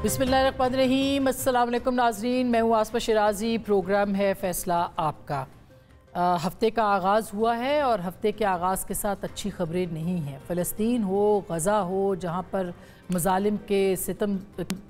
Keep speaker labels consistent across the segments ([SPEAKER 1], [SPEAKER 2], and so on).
[SPEAKER 1] बिस्मिल्लाहिर्रहमानिर्रहीम। अस्सलाम वालेकुम नाज़रीन, मैं हूँ आसमा शिराजी। प्रोग्राम है फ़ैसला आपका। हफ़्ते का आगाज़ हुआ है और हफ़्ते के आगाज़ के साथ अच्छी ख़बरें नहीं हैं। फ़लस्तीन हो, गज़ा हो, जहाँ पर मज़ालिम के सितम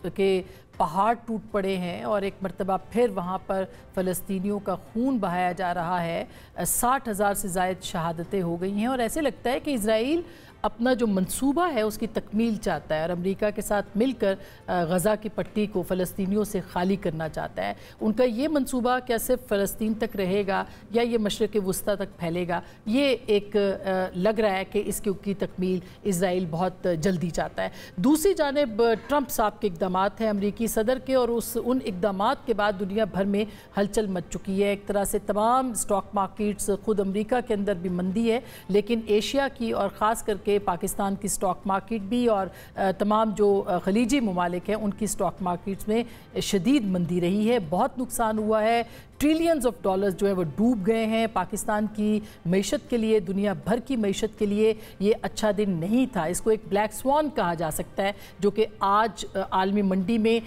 [SPEAKER 1] के पहाड़ टूट पड़े हैं और एक मरतबा फिर वहाँ पर फ़लस्तीनियों का खून बहाया जा रहा है। 60,000 से ज़ायद शहादतें हो गई हैं और ऐसे लगता है कि इज़राइल अपना जो मंसूबा है उसकी तकमील चाहता है और अमेरिका के साथ मिलकर गज़ा की पट्टी को फ़लस्तीनियों से खाली करना चाहता है। उनका ये मंसूबा क्या सिर्फ फ़लस्तीन तक रहेगा या ये मशरिक़ वुस्ता तक फैलेगा, ये एक लग रहा है कि इसकी तकमील इज़राइल बहुत जल्दी चाहता है। दूसरी जानिब ट्रंप साहब के इक़दाम हैं अमरीकी सदर के, और उन इक़दाम के बाद दुनिया भर में हलचल मच चुकी है। एक तरह से तमाम स्टॉक मार्केट्स, ख़ुद अमरीका के अंदर भी मंदी है, लेकिन एशिया की और ख़ास करके पाकिस्तान की स्टॉक मार्केट भी और तमाम जो खलीजी ममालिक हैं उनकी स्टॉक मार्केट्स में शदीद मंदी रही है। बहुत नुकसान हुआ है, ट्रिलियंस ऑफ डॉलर्स जो है वो डूब गए हैं। पाकिस्तान की मईशत के लिए, दुनिया भर की मईशत के लिए ये अच्छा दिन नहीं था। इसको एक ब्लैक स्वान कहा जा सकता है जो कि आज आलमी मंडी में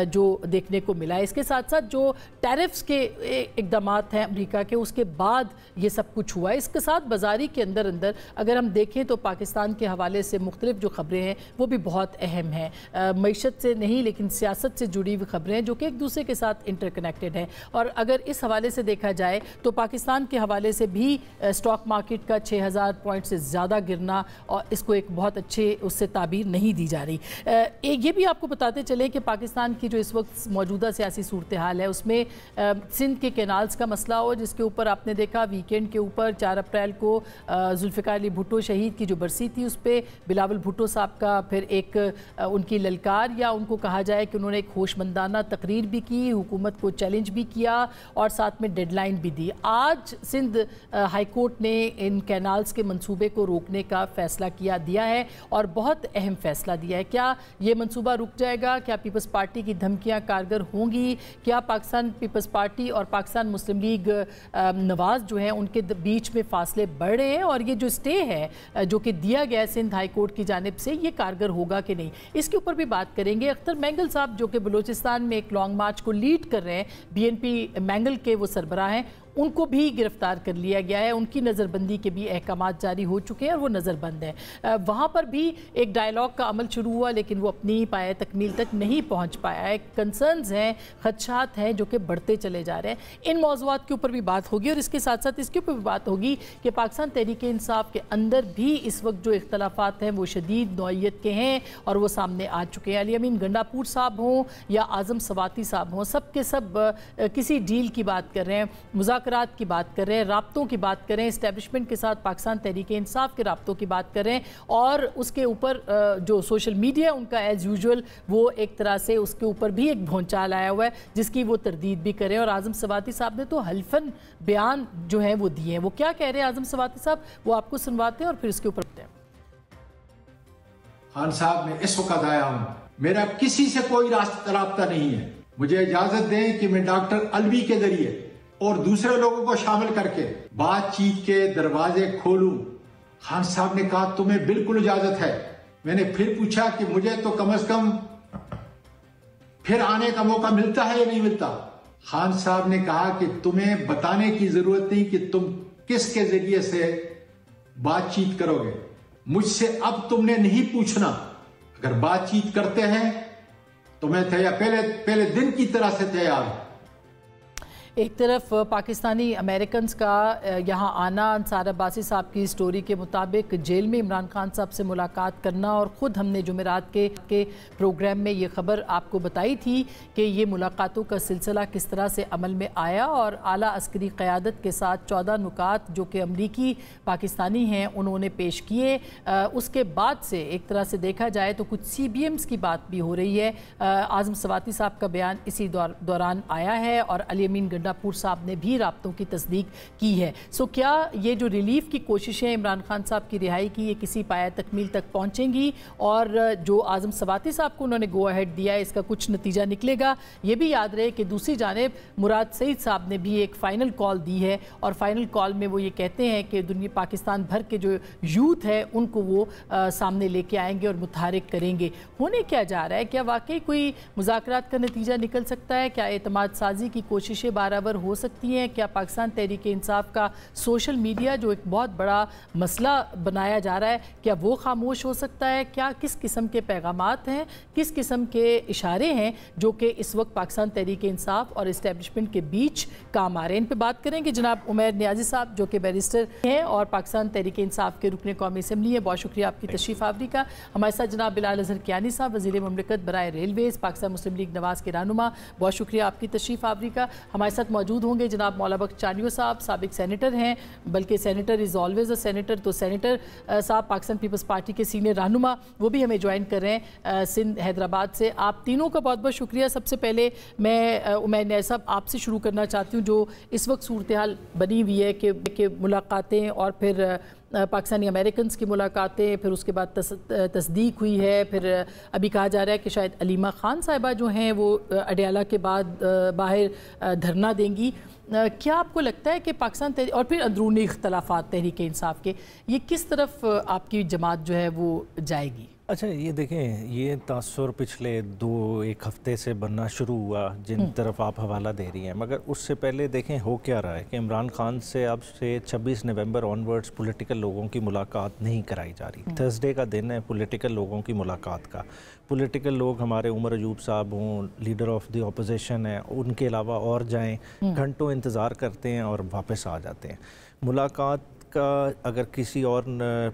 [SPEAKER 1] जो देखने को मिला है। इसके साथ साथ जो टैरिफ्स के इक़दाम हैं अमेरिका के, उसके बाद ये सब कुछ हुआ है। इसके साथ बाज़ारी के अंदर अगर हम देखें तो पाकिस्तान के हवाले से मुख्तलिफ जो ख़बरें हैं वो भी बहुत अहम हैं। मईशत से नहीं लेकिन सियासत से जुड़ी हुई ख़बरें हैं जो कि एक दूसरे के साथ इंटरकनेक्टेड हैं। और अगर इस हवाले से देखा जाए तो पाकिस्तान के हवाले से भी स्टॉक मार्केट का 6,000 पॉइंट से ज़्यादा गिरना और इसको एक बहुत अच्छे उससे ताबीर नहीं दी जा रही। ये भी आपको बताते चले कि पाकिस्तान की जो इस वक्त मौजूदा सियासी सूरत हाल है उसमें सिंध के कैनाल्स का मसला हो, जिसके ऊपर आपने देखा वीकेंड के ऊपर 4 अप्रैल को जुल्फ़िकार अली भुट्टो शहीद की जो बरसी थी उस पर बिलावल भुट्टो साहब का फिर एक उनकी ललकार या उनको कहा जाए कि उन्होंने एक होशमंदाना तकरीर भी की, हुकूमत को चैलेंज भी किया और साथ में डेडलाइन भी दी। आज सिंध हाई कोर्ट ने इन कैनाल्स के मंसूबे को रोकने का फ़ैसला दिया है और बहुत अहम फ़ैसला दिया है। क्या ये मंसूबा रुक जाएगा? क्या पीपल्स पार्टी की धमकियाँ कारगर होंगी? क्या पाकिस्तान पीपल्स पार्टी और पाकिस्तान मुस्लिम लीग नवाज़ जो हैं उनके बीच में फ़ासले बढ़ रहे हैं? और ये जो स्टे है जो कि दिया गया है सिंध हाई कोर्ट की जानिब से, ये कारगर होगा कि नहीं, इसके ऊपर भी बात करेंगे। अख्तर मैंगल साहब जो कि बलूचिस्तान में एक लॉन्ग मार्च को लीड कर रहे हैं, BNP मैंगल के वो सरबराह हैं, उनको भी गिरफ्तार कर लिया गया है। उनकी नज़रबंदी के भी अहकामात जारी हो चुके हैं और वो नज़रबंद है। वहाँ पर भी एक डायलॉग का अमल शुरू हुआ लेकिन वो अपनी पाए तकमील तक नहीं पहुँच पाया है। कंसर्न्स हैं, खदशात हैं जो कि बढ़ते चले जा रहे हैं। इन मौज़ूआत के ऊपर भी बात होगी और इसके साथ साथ इसके ऊपर भी बात होगी कि पाकिस्तान तहरीक इंसाफ के अंदर भी इस वक्त जो इख्तलाफात हैं वो शदीद नौइयत के हैं और वो सामने आ चुके हैं। अली अमीन गंडापुर साहब हों या आज़म सवाती साहब हों, सब के सब किसी डील की बात कर रहे हैं, मुज़ाकरात की बात कर रहे हैं, राब्तों की बात कर रहे हैं, इस्टेब्लिशमेंट के साथ पाकिस्तान तहरीक इंसाफ के राब्तों की बात कर रहे हैं और उसके ऊपर जो सोशल मीडिया उनका एज़ यूजुअल वो एक तरह से उसके ऊपर भी एक भौंचाल आया हुआ है जिसकी वो तरदीद भी करें। और आज़म सवाती साहब ने तो हल्फन बयान जो हैं वो दिए हैं। वो क्या कह रहे हैं आज़म सवाती साहब, वो आपको सुनवाते हैं और फिर इसके ऊपर बताते हैं।
[SPEAKER 2] खान साहब, मैं इस वक्त आया हूँ, मेरा किसी से कोई राब्ता नहीं है। मुझे इजाजत दें कि मैं डॉक्टर अलवी के जरिए और दूसरे लोगों को शामिल करके बातचीत के दरवाजे खोलूं। खान साहब ने कहा तुम्हें बिल्कुल इजाजत है। मैंने फिर पूछा कि मुझे तो कम से कम फिर आने का मौका मिलता है या नहीं मिलता। खान साहब ने कहा कि तुम्हें बताने की जरूरत नहीं कि तुम किसके जरिए से बातचीत करोगे, मुझसे अब तुमने नहीं पूछना। अगर बातचीत करते हैं तो मैं पहले दिन की तरह से तैयार हूं।
[SPEAKER 1] एक तरफ पाकिस्तानी अमेरिकन का यहाँ आना, अंसार अब्बासी साहब की स्टोरी के मुताबिक जेल में इमरान खान साहब से मुलाकात करना, और ख़ुद हमने जुमेरात के प्रोग्राम में ये ख़बर आपको बताई थी कि ये मुलाकातों का सिलसिला किस तरह से अमल में आया और आला अस्करी क़यादत के साथ 14 नुकात जो कि अमरीकी पाकिस्तानी हैं उन्होंने पेश किए। उसके बाद से एक तरह से देखा जाए तो कुछ CBMs की बात भी हो रही है। आज़म सवाती साहब का बयान इसी दौरान आया है और अली अमीन मिर्नापुर साहब ने भी राब्तों की तस्दीक की है। सो क्या ये जो रिलीफ की कोशिशें इमरान खान साहब की रिहाई की, ये किसी पाया तकमील तक पहुँचेंगी, और जो आज़म सवाती साहब को उन्होंने गो अहेड दिया है, इसका कुछ नतीजा निकलेगा? ये भी याद रहे कि दूसरी जानिब मुराद सईद साहब ने भी एक फ़ाइनल कॉल दी है, और फाइनल कॉल में वो ये कहते हैं कि दुनिया पाकिस्तान भर के जो यूथ है उनको वो सामने लेके आएंगे और मुतहरिक करेंगे। होने क्या जा रहा है? क्या वाकई कोई मुज़ाकरात का नतीजा निकल सकता है? क्या एतमाद साजी की कोशिशें बराबर हो सकती हैं? क्या पाकिस्तान तहरीक इंसाफ का सोशल मीडिया जो एक बहुत बड़ा मसला बनाया जा रहा है, क्या वो खामोश हो सकता है? क्या किस किस्म के पैगामात हैं, किस किस्म के इशारे हैं जो कि इस वक्त पाकिस्तान तहरीक इंसाफ और इस्टेब्लिशमेंट के बीच काम आ रहे हैं? इन पर बात करेंगे। जनाब उमैर नियाजी साहब जो कि बैरिस्टर हैं और पाकिस्तान तहरीक इंसाफ के रुकन कौमी असम्बली है, बहुत शुक्रिया आपकी तशरीफ़ आवरी का। हमारे साथ जनाब बिलाल अज़हर कियानी साहब, वज़ीर मुमलिकत बराए रेलवेज़, पाकिस्तान मुस्लिम लीग नवाज़ के रहनुमा, बहुत शुक्रिया आपकी तशरीफ़ आवरी का। हमारे साथ मौजूद होंगे जनाब मौला बख्श चानियो साहब, साबिक सेनेटर हैं, बल्कि senator is always a senator, तो सेनेटर साहब पाकिस्तान पीपल्स पार्टी के सीनियर रहनुमा, वो भी हमें ज्वाइन कर रहे हैं सिंध हैदराबाद से। आप तीनों का बहुत बहुत शुक्रिया। सबसे पहले मैं उमैर नियाज़ी साहब आपसे शुरू करना चाहती हूँ। जो इस वक्त सूरत हाल बनी हुई है कि मुलाकातें और फिर पाकिस्तानी अमेरिकन की मुलाकातें, फिर उसके बाद तस्दीक हुई है, फिर अभी कहा जा रहा है कि शायद अलीमा खान साहिबा जो हैं वो अडयाला के बाद बाहर धरना देंगी। क्या आपको लगता है कि पाकिस्तान और फिर अंदरूनी इख्तलाफात तहरीक इंसाफ के, ये किस तरफ आपकी जमात जो है वो जाएगी?
[SPEAKER 3] अच्छा, ये देखें, ये तासुर पिछले 2-1 हफ़्ते से बनना शुरू हुआ जिन तरफ आप हवाला दे रही हैं, मगर उससे पहले देखें हो क्या रहा है कि इमरान खान से अब से 26 नवंबर ऑनवर्ड्स पॉलिटिकल लोगों की मुलाकात नहीं कराई जा रही। थर्सडे का दिन है पॉलिटिकल लोगों की मुलाकात का। पॉलिटिकल लोग हमारे उमर अयूब साहब हों, लीडर ऑफ द अपोजिशन है, उनके अलावा और जाएँ, घंटों इंतज़ार करते हैं और वापस आ जाते हैं। मुलाकात का अगर किसी और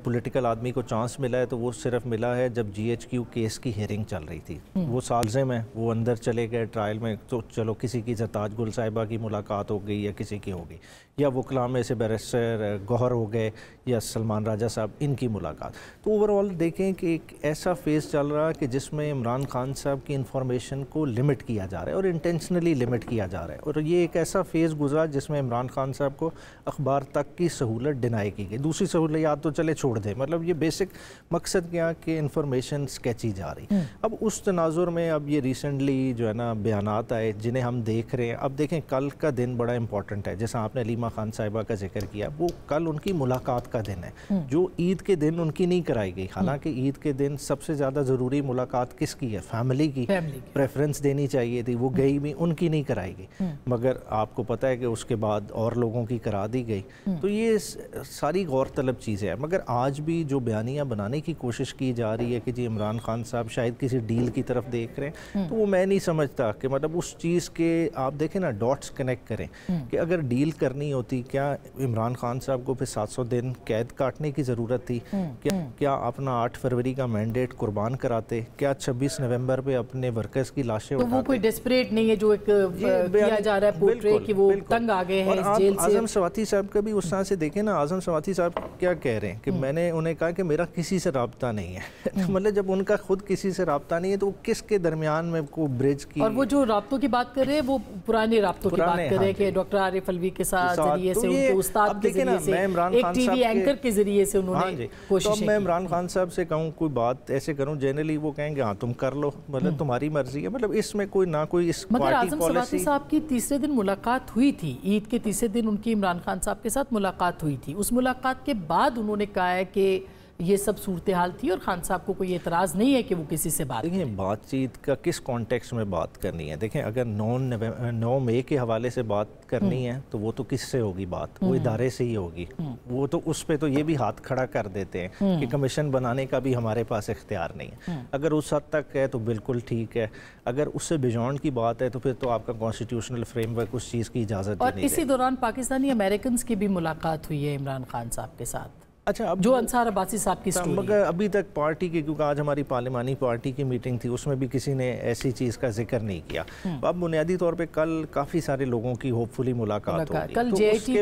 [SPEAKER 3] पॉलिटिकल आदमी को चांस मिला है तो वो सिर्फ मिला है जब GHQ केस की हियरिंग चल रही थी। वो सालज़े में वो अंदर चले गए ट्रायल में, तो चलो किसी की सरताज गुल साहिबा की मुलाकात हो गई या किसी की हो गई, या वकला में से बैरिस्टर गौहर हो गए या सलमान राजा साहब, इनकी मुलाकात। तो ओवरऑल देखें कि एक ऐसा फेज़ चल रहा है कि जिसमें इमरान खान साहब की इंफॉर्मेशन को लिमिट किया जा रहा है और इंटेंशनली लिमिट किया जा रहा है। और ये एक ऐसा फेज़ गुजरा जिसमें इमरान खान साहब को अखबार तक की सहूलत डिनाई की गई। दूसरी सहूलियात तो चले छोड़ दें, मतलब ये बेसिक मकसद क्या कि इंफॉर्मेशन स्केची जा रही। अब उस तनाजुर में अब ये रिसेंटली जो है ना बयानात आए जिन्हें हम देख रहे हैं। अब देखें, कल का दिन बड़ा इंपॉर्टेंट है, जैसा आपने अलीमा खान साहिबा का जिक्र किया, वो कल उनकी मुलाकात का दिन है जो ईद के दिन उनकी नहीं कराई गई। हालांकि ईद के दिन सबसे ज़्यादा ज़रूरी मुलाकात किसकी है? फैमिली की प्रेफरेंस देनी चाहिए थी, वो गई भी, उनकी नहीं कराई गई। मगर आपको पता है कि उसके बाद और लोगों की करा दी गई। तो ये सारी गौर तलब चीज़ें हैं। मगर आज भी जो बयानियाँ बनाने की कोशिश की जा रही है कि जी इमरान खान साहब शायद किसी डील की तरफ देख रहे हैं, तो वो मैं नहीं समझता कि मतलब उस चीज़ के आप देखें ना, डॉट्स कनेक्ट करें कि अगर डील करनी होती, क्या इमरान खान साहब को फिर 700 दिन कैद काटने की ज़रूरत थी? क्या अपना 8 फरवरी का मैंडेट कुर्बान कराते? क्या 26 नवंबर पे अपने वर्कर्स की लाशें उठाते?
[SPEAKER 1] वो कोई डेस्परेट नहीं है जो एक किया जा रहा है पोर्ट्रे कि वो तंग आ गए हैं इस जेल से।
[SPEAKER 3] आज़म सवाती साहब का भी उस तरह से देखें ना, आज़म सवाती साहब क्या कह रहे हैं कि मैंने उन्हें कहा कि मेरा किसी से राब्ता नहीं है। मतलब जब उनका खुद किसी से राब्ता नहीं है तो वो किसके दरमियान में को ब्रिज की, और
[SPEAKER 1] वो जो राब्तों की बात कर रहे हैं वो पुराने राब्तों की बात कर रहे हैं कि डॉक्टर आरिफ अलवी के साथ जरिए से, उनके उस्ताद के जरिए से, एक टीवी एंकर के जरिए से उन्होंने कोशिश।
[SPEAKER 3] तो मैं इमरान खान साहब से कहूँ कोई बात ऐसे करूँ, जनरली वो कहेंगे हाँ तुम कर लो, मतलब तुम्हारी मर्जी है, मतलब इसमें कोई ना कोई इस
[SPEAKER 1] मगर आज़म सवाती साहब की तीसरे दिन मुलाकात हुई थी, ईद के तीसरे दिन उनकी इमरान खान साहब के साथ मुलाकात हुई थी। उस मुलाकात के बाद उन्होंने कहा है कि ये सब सूरत हाल थी और खान साहब को कोई एतराज़ नहीं है कि वो किसी से बात
[SPEAKER 3] देखें। बातचीत का किस कॉन्टेक्स्ट में बात करनी है? देखें, अगर 9 मई के हवाले से बात करनी है तो वो तो किससे होगी बात? वो इदारे से ही होगी। वो तो उस पर तो ये भी हाथ खड़ा कर देते हैं कि कमीशन बनाने का भी हमारे पास इख्तियार नहीं है। अगर उस हद तक है तो बिल्कुल ठीक है, अगर उससे बियॉन्ड की बात है तो फिर तो आपका कॉन्स्टिट्यूशनल फ्रेमवर्क उस चीज़ की इजाज़त नहीं।
[SPEAKER 1] और इसी दौरान पाकिस्तानी अमेरिकन की भी मुलाकात हुई है इमरान खान साहब के साथ।
[SPEAKER 3] اچھا اب
[SPEAKER 1] جو انصار عباسی صاحب کی سٹوری
[SPEAKER 3] مگر ابھی تک پارٹی کی، کیونکہ آج ہماری پارلیمانی پارٹی کی میٹنگ تھی، اس میں بھی کسی نے ایسی چیز کا ذکر نہیں کیا. اب بنیادی طور پہ کل کافی سارے لوگوں کی ہوپ فلی ملاقات ہوگی.
[SPEAKER 1] کل جے آئی ٹی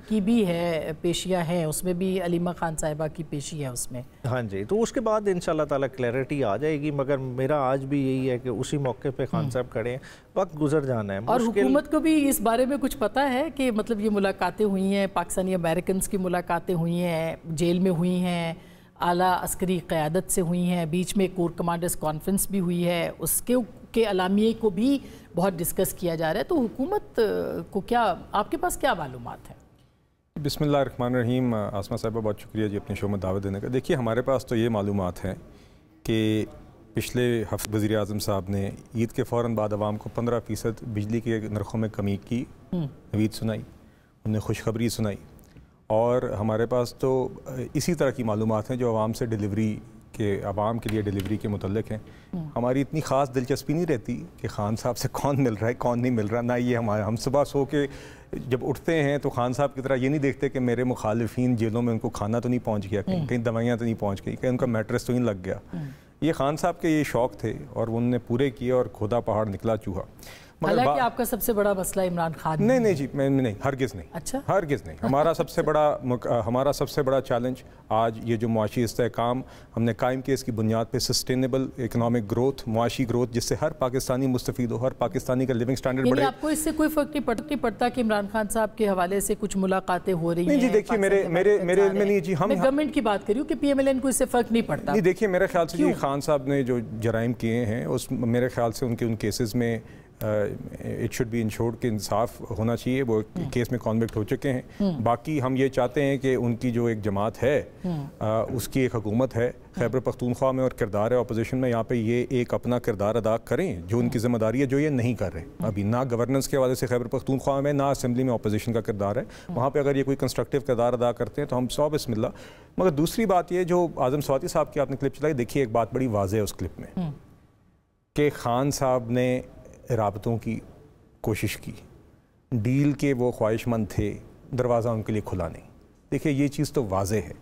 [SPEAKER 1] کی بھی ہے، پیشیاں ہیں اس میں بھی، علیمہ خان صاحبہ کی پیشی ہے اس میں.
[SPEAKER 3] ہاں جی، تو اس کے بعد انشاءاللہ تعالیٰ کلیئرٹی آ جائے گی. مگر میرا آج بھی یہی ہے کہ اسی موقع پہ خان صاحب کھڑے ہیں، وقت گزر جانا ہے.
[SPEAKER 1] اور حکومت کو بھی اس بارے میں کچھ پتہ ہے کہ مطلب یہ ملاقاتیں ہوئی ہیں، پاکستانی امریکنز کی ملاقاتیں ہوئی ہیں، جیل میں ہوئی ہیں، اعلیٰ عسکری قیادت سے ہوئی ہیں، بیچ میں کور کمانڈرز کانفرنس بھی ہوئی ہے، اس کے اعلامیے کو بھی بہت ڈسکس کیا جا رہا ہے. تو حکومت کو کیا، آپ کے پاس کیا معلومات ہیں؟
[SPEAKER 4] بسم اللہ الرحمن الرحیم. آسمہ صاحبہ بہت شکریہ جی اپنے شو میں دعوت دینے کا. دیکھیے ہمارے پاس تو یہ معلومات ہیں کہ پچھلے ہفتے وزیر اعظم صاحب نے عید کے فوراً بعد عوام کو 15% بجلی کے نرخوں میں کمی کی نوید سنائی، انہوں نے خوشخبری سنائی. اور ہمارے پاس تو اسی طرح کی معلومات ہیں جو عوام سے ڈیلیوری کے، عوام کے لیے ڈیلیوری کے متعلق ہیں. ہماری اتنی خاص دلچسپی نہیں رہتی کہ خان صاحب سے کون مل رہا ہے کون نہیں مل رہا. نہ یہ ہم صبح سو کے جب اٹھتے ہیں تو خان صاحب کی طرح یہ نہیں دیکھتے کہ میرے مخالفین جیلوں میں ان کو کھانا تو نہیں پہنچ گیا، کہیں دوائیاں تو نہیں پہنچ گئی، کہیں ان کا میٹرس تو نہیں لگ گیا. یہ خان صاحب کے یہ شوق تھے اور انہوں نے پورے کیے اور کھودا پہاڑ نکلا چوہا.
[SPEAKER 1] حالانکہ آپ کا سب سے بڑا مسئلہ عمران خان
[SPEAKER 4] نہیں جی، نہیں، ہرگز نہیں.
[SPEAKER 1] اچھا،
[SPEAKER 4] ہرگز نہیں. ہمارا سب سے بڑا چیلنج آج یہ جو معاشی استحکام ہم نے قائم کیا، اس کی بنیاد پہ سسٹینیبل اکنامک گروتھ، معاشی گروتھ، جس سے ہر پاکستانی مستفید ہو، ہر پاکستانی کا لیونگ سٹینڈرڈ بڑھے.
[SPEAKER 1] آپ کو اس سے کوئی فرق نہیں پڑتا کہ عمران خان صاحب کے حوالے سے کچھ ملاقاتیں ہو رہی ہیں؟
[SPEAKER 4] نہیں جی، دیکھیے میرے علم میں نہیں جی.
[SPEAKER 1] میں گورنمنٹ کی بات کر رہی ہوں کہ پی ایم ایل این کو اس سے فرق نہیں پڑتا.
[SPEAKER 4] نہیں دیکھیے میرے خیال سے جی خان صاحب نے جو جرائم کیے ہیں اس میرے خیال سے ان کیسز میں اٹ شوڈ بی انشورڈ کہ انصاف ہونا چاہیے. وہ کیس میں کنوکٹ ہو چکے ہیں. باقی ہم یہ چاہتے ہیں کہ ان کی جو ایک جماعت ہے اس کی ایک حکومت ہے خیبر پختونخوا میں اور کردار ہے اپوزیشن میں، یہاں پہ یہ ایک اپنا کردار ادا کریں جو ان کی ذمہ داری ہے، جو یہ نہیں کر رہے ابھی. نہ گورننس کے حوالے سے خیبر پختونخوا میں، نہ اسمبلی میں اپوزیشن کا کردار ہے. وہاں پہ اگر یہ کوئی کنسٹرکٹیو کردار ادا کرتے ہیں تو ہم سو بسم اللہ. مگر دوسری بات یہ جو اعظم سواتی صاحب کی آپ نے کلپ چلائی، دیکھیے ایک بات بڑی واضح ہے اس کلپ میں کہ خان صاحب نے رابطوں کی کوشش کی، ڈیل کے وہ خواہش مند تھے، دروازہ ان کے لیے کھلا نہیں. دیکھیے یہ چیز تو واضح ہے.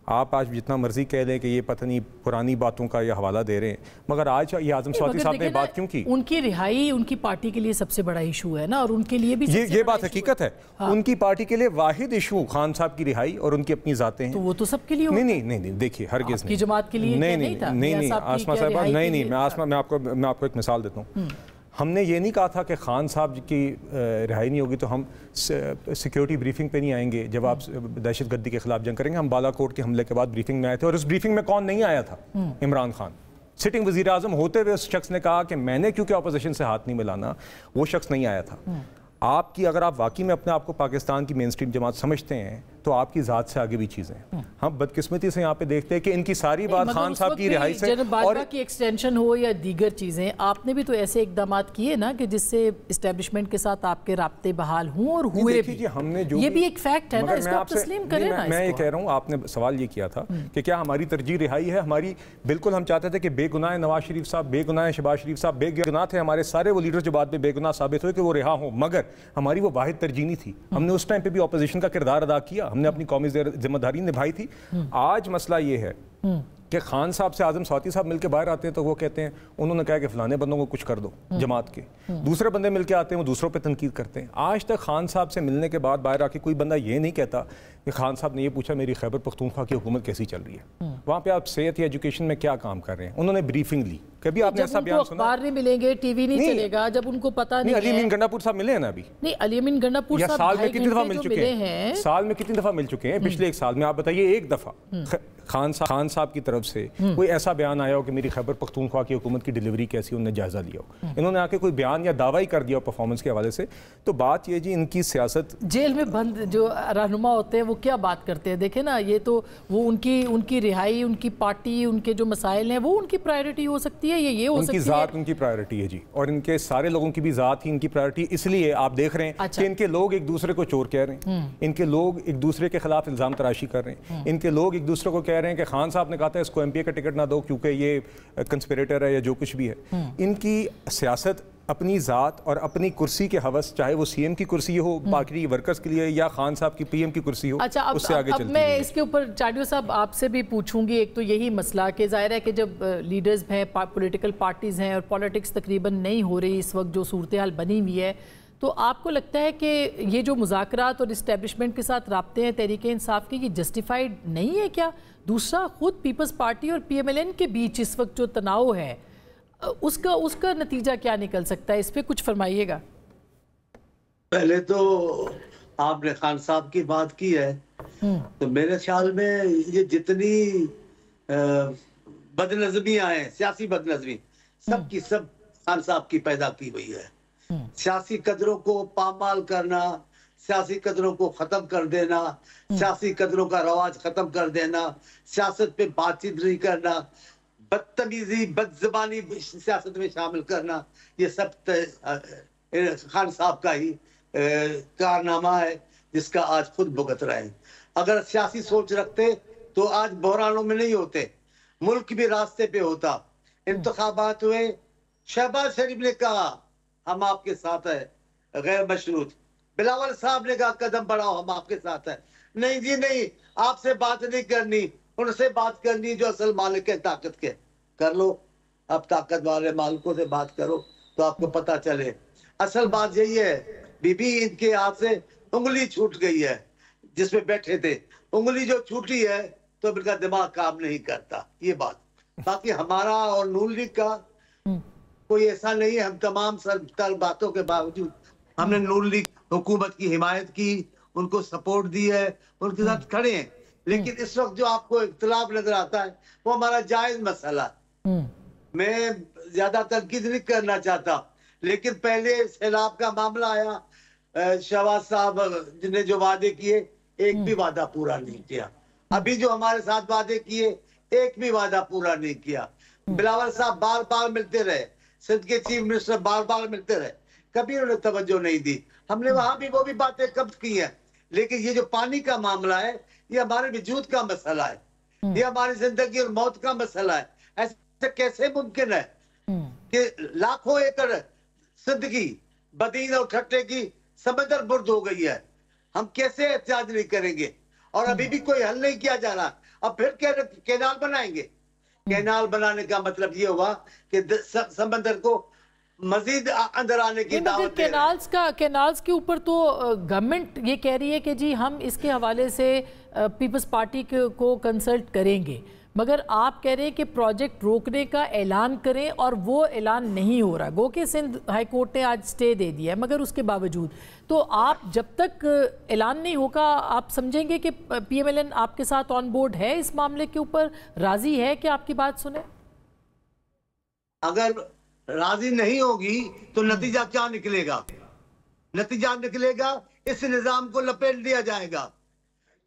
[SPEAKER 4] آپ آج جتنا مرضی کہہ دیں کہ یہ پتہ نہیں پرانی باتوں کا یہ حوالہ دے رہے ہیں، مگر آج یہ اعظم سواتی صاحب نے بات کیوں کی؟
[SPEAKER 1] ان کی رہائی ان کی پارٹی کے لیے سب سے بڑا ایشو ہے نا، اور ان کے لیے بھی
[SPEAKER 4] یہ بات حقیقت ہے. ان کی پارٹی کے لیے واحد ایشو خان صاحب کی رہائی اور ان کی اپنی ذاتیں ہیں.
[SPEAKER 1] تو وہ تو سب کے لیے
[SPEAKER 4] نہیں دیکھیے ہرگز نہیں.
[SPEAKER 1] جماعت کے لیے
[SPEAKER 4] نہیں آسمہ صاحبہ میں آپ کو ایک مثال دیتا ہوں. ہم نے یہ نہیں کہا تھا کہ خان صاحب کی رہائی نہیں ہوگی تو ہم سیکیورٹی بریفنگ پہ نہیں آئیں گے جب آپ دہشت گردی کے خلاف جنگ کریں گے. ہم بالا کوٹ کے حملے کے بعد بریفنگ میں آئے تھے اور اس بریفنگ میں کون نہیں آیا تھا؟ عمران خان. سٹنگ وزیر اعظم ہوتے ہوئے اس شخص نے کہا کہ میں نے کیونکہ اپوزیشن سے ہاتھ نہیں ملانا، وہ شخص نہیں آیا تھا. آپ کی اگر آپ واقعی میں اپنے آپ کو پاکستان کی مین سٹریم جماعت سمجھتے ہیں تو آپ کی ذات سے آگے بھی چیزیں ہیں. ہم بدقسمتی سے یہاں پہ دیکھتے ہیں کہ ان کی ساری بات خان صاحب کی رہائی سے
[SPEAKER 1] اور کی ایکسٹینشن ہو یا دیگر چیزیں، آپ نے بھی تو ایسے اقدامات کیے نا کہ جس سے اسٹیبلشمنٹ کے ساتھ آپ کے رابطے بحال ہوں اور ہوئے بھی. یہ بھی ایک فیکٹ ہے نا، اس کو آپ تسلیم کریں نا.
[SPEAKER 4] میں یہ کہہ رہا ہوں، آپ نے سوال یہ کیا تھا کہ کیا ہماری ترجیح رہائی ہے. ہماری بالکل ہم چاہتے تھے کہ بے گناہ نواز شریف صاحب، بے گناہ شہباز شریف صاحب، بے گناہ تھے ہمارے سارے وہ لیڈر جو بعد میں بے گناہ ثابت ہوئے کہ وہ رہا ہوں. مگر ہماری وہ واحد ترجیح نہیں تھی. ہم نے اس ٹائم پہ بھی اپوزیشن کا کردار ادا کیا، ہم نے اپنی قومی ذمہ داری نبھائی تھی. آج مسئلہ یہ ہے کہ خان صاحب سے اعظم سواتی صاحب مل کے باہر آتے ہیں تو وہ کہتے ہیں انہوں نے کہا کہ فلانے بندوں کو کچھ کر دو جماعت کے. دوسرے بندے مل کے آتے ہیں وہ دوسروں پہ تنقید کرتے ہیں. آج تک خان صاحب سے ملنے کے بعد باہر آ کے کوئی بندہ یہ نہیں کہتا کہ خان صاحب نے یہ پوچھا میری خیبر پختونخوا کی حکومت کیسی چل رہی ہے، وہاں پہ آپ صحت یا ایجوکیشن میں کیا کام کر رہے ہیں. انہوں نے بریفنگ لی. کبھی آپ نے ایسا بیان سنا؟
[SPEAKER 1] اخبار نہیں ملیں گے، ٹی وی نہیں چلے گا، جب ان کو پتہ نہیں.
[SPEAKER 4] علی امین گنڈا پور صاحب ملے ہیں نا ابھی؟
[SPEAKER 1] نہیں، علی امین گنڈا پور صاحب
[SPEAKER 4] سال میں کتنی دفعہ مل چکے ہیں؟ سال میں کتنی دفعہ مل چکے ہیں پچھلے ایک سال میں؟ آپ بتائیے ایک دفعہ خان صاحب کی طرف سے کوئی ایسا بیان آیا ہو کہ میری خیبر پختونخوا کی حکومت کی ڈیلیوری کیسی انہوں نے جائزہ لیا ہو؟ انہوں نے آ کے کوئی بیان یا دعویٰ ہی کر دیا ہو پرفارمنس کے حوالے سے. تو بات یہ جی ان کی سیاست،
[SPEAKER 1] جیل میں بند جو رہنما ہوتے ہیں وہ کیا بات کرتے ہیں؟ دیکھیں نا، یہ تو وہ ان کی رہائی، ان کی پارٹی، ان کے جو مسائل ہیں وہ ان کی پرائیورٹی ہو سکتی ہے، یہ ہو سکتی ہے.
[SPEAKER 4] ان کی ذات ان کی پرائیورٹی ہے جی، اور ان کے سارے لوگوں کی بھی ذات ہی ان کی پرائیورٹی. اس لیے آپ دیکھ رہے ہیں کہ ان کے لوگ ایک دوسرے کو چور کہہ رہے ہیں، ان کے لوگ ایک دوسرے کے خلاف الزام تراشی کر رہے ہیں، ان کے لوگ ایک دوسرے کو کہہ رہے ہیں کہ خان صاحب نے کہا تھا اس کو ایم پی اے کا ٹکٹ نہ دو کیونکہ یہ کنسپیریٹر ہے یا جو کچھ بھی ہے. ان کی سیاست اپنی ذات اور اپنی کرسی کے ہوس، چاہے وہ سی ایم کی کرسی ہو باقی ورکرز کے لیے یا خان صاحب کی پی ایم کی کرسی ہو،
[SPEAKER 1] اچھا
[SPEAKER 4] اس سے آگے چلتی
[SPEAKER 1] میں اس کے اوپر چاڈیو صاحب آپ سے بھی پوچھوں گی. ایک تو یہی مسئلہ کہ ظاہر ہے کہ جب لیڈرز ہیں، پولیٹیکل پارٹیز ہیں اور پالیٹکس تقریباً نہیں ہو رہی اس وقت جو صورتحال بنی ہوئی ہے، تو آپ کو لگتا ہے کہ یہ جو مذاکرات اور اسٹیبلشمنٹ کے ساتھ رابطے ہیں تحریک انصاف کے، یہ جسٹیفائیڈ نہیں ہے کیا؟ دوسرا، خود پیپلز پارٹی اور پی ایم ایل این کے بیچ اس وقت جو تناؤ ہے اس کا نتیجہ کیا نکل سکتا ہے؟ اس پہ کچھ فرمائیے گا.
[SPEAKER 5] پہلے تو آپ نے خان صاحب کی بات کی ہے، تو میرے خیال میں یہ جتنی بد نظمیاں ہیں، سیاسی بد نظمی، سب کی سب خان صاحب کی پیدا کی ہوئی ہے. سیاسی قدروں کو پامال کرنا، سیاسی قدروں کو ختم کر دینا، سیاسی قدروں کا رواج ختم کر دینا، سیاست پہ بات چیت نہیں کرنا، بدتمیزی بد زبانی سیاست میں شامل کرنا، یہ سب خان صاحب کا ہی کارنامہ ہے جس کا آج خود بھگت رہے ہیں. اگر سیاسی سوچ رکھتے تو آج بحرانوں میں نہیں ہوتے، ملک بھی راستے پہ ہوتا. انتخابات ہوئے، شہباز شریف نے کہا ہم آپ کے ساتھ ہیں غیر مشروط، بلاول صاحب نے کہا قدم بڑھاؤ ہم آپ کے ساتھ ہیں. نہیں جی نہیں، آپ سے بات نہیں کرنی، ان سے بات کرنی جو اصل مالک ہے طاقت کے. کر لو، اب طاقت والے مالکوں سے بات کرو تو آپ کو پتہ چلے. اصل بات یہی ہے، بی بی ان کے ہاتھ سے انگلی چھوٹ گئی ہے جس میں بیٹھے تھے. انگلی جو چھوٹی ہے تو ان کا دماغ کام نہیں کرتا، یہ بات. باقی ہمارا اور نون لیگ کا کوئی ایسا نہیں ہے. ہم تمام سر باتوں کے باوجود ہم نے نون لیگ حکومت کی حمایت کی، ان کو سپورٹ دی ہے، ان کے ساتھ کھڑے ہیں. لیکن اس وقت جو آپ کو اختلاف نظر آتا ہے وہ ہمارا جائز مسئلہ ہے. میں زیادہ تنقید نہیں کرنا چاہتا، لیکن پہلے سیلاب کا معاملہ آیا، شہباز صاحب نے جو وعدے کیے ایک بھی وعدہ پورا نہیں کیا. ابھی جو ہمارے ساتھ وعدے کیے ایک بھی وعدہ پورا نہیں کیا. بلاول صاحب بار بار ملتے رہے، سندھ کے چیف منسٹر بار بار ملتے رہے، کبھی انہوں نے توجہ نہیں دی. ہم نے وہاں بھی وہ بھی باتیں قبض کی ہیں. لیکن یہ جو پانی کا معاملہ ہے یہ ہمارے وجود کا مسئلہ ہے، یہ ہماری زندگی اور موت کا مسئلہ ہے. ایسے کیسے ممکن ہے کہ لاکھوں ایکڑ سندھ کی بدین اور ٹھٹے کی سمندر برد ہو گئی ہے؟ ہم کیسے احتجاج نہیں کریں گے؟ اور ابھی بھی کوئی حل نہیں کیا جا رہا. اب پھر کینال بنائیں گے. کینال بنانے کا مطلب یہ ہوا کہ سمندر کو مزید اندر آنے کی دعوت دے رہے ہیں.
[SPEAKER 1] کینالز کے اوپر تو گورنمنٹ یہ کہہ رہی ہے کہ جی ہم اس کے حوالے سے پیپلز پارٹی کو کنسلٹ کریں گے، مگر آپ کہہ رہے ہیں کہ پروجیکٹ روکنے کا اعلان کریں اور وہ اعلان نہیں ہو رہا. گو کہ سندھ ہائی کورٹ نے آج سٹے دے دیا ہے، مگر اس کے باوجود تو آپ جب تک اعلان نہیں ہوگا آپ سمجھیں گے کہ پی ایم ایل این آپ کے ساتھ آن بورڈ ہے اس معاملے کے اوپر، راضی ہے کہ آپ کی بات سنیں؟
[SPEAKER 5] اگر راضی نہیں ہوگی تو نتیجہ کیا نکلے گا؟ نتیجہ نکلے گا اس نظام کو لپیٹ دیا جائے گا.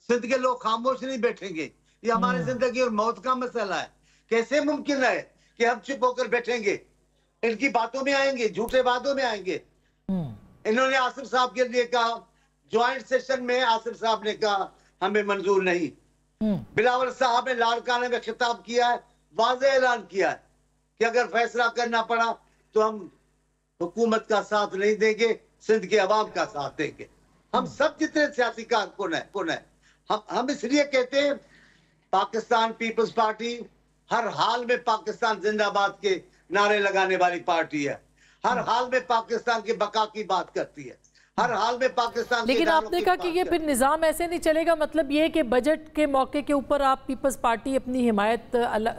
[SPEAKER 5] سندھ کے لوگ خاموش نہیں بیٹھیں گے. یہ ہماری زندگی اور موت کا مسئلہ ہے. کیسے ممکن ہے کہ ہم چپ ہو کر بیٹھیں گے؟ ان کی باتوں میں آئیں گے، جھوٹے باتوں میں آئیں گے. انہوں نے آصف صاحب کے لیے کہا، جوائنٹ سیشن میں آصف صاحب نے کہا ہمیں منظور نہیں. بلاول صاحب نے لاڑکانہ میں خطاب کیا ہے، واضح اعلان کیا ہے کہ اگر فیصلہ کرنا پڑا تو ہم حکومت کا ساتھ نہیں دیں گے، سندھ کے عوام کا ساتھ دیں گے. ہم سب جتنے سیاسی کارکن ہیں ہم اس لیے کہتے ہیں پاکستان پیپلز پارٹی ہر حال میں پاکستان زندہ باد کے نعرے لگانے والی پارٹی ہے. ہر حال میں پاکستان کی بقا کی بات کرتی ہے. ہر حال میں پاکستان
[SPEAKER 1] لیکن آپ نے کہا کہ یہ پھر نظام ایسے نہیں چلے گا. مطلب یہ کہ بجٹ کے موقع کے اوپر آپ پیپلز پارٹی اپنی حمایت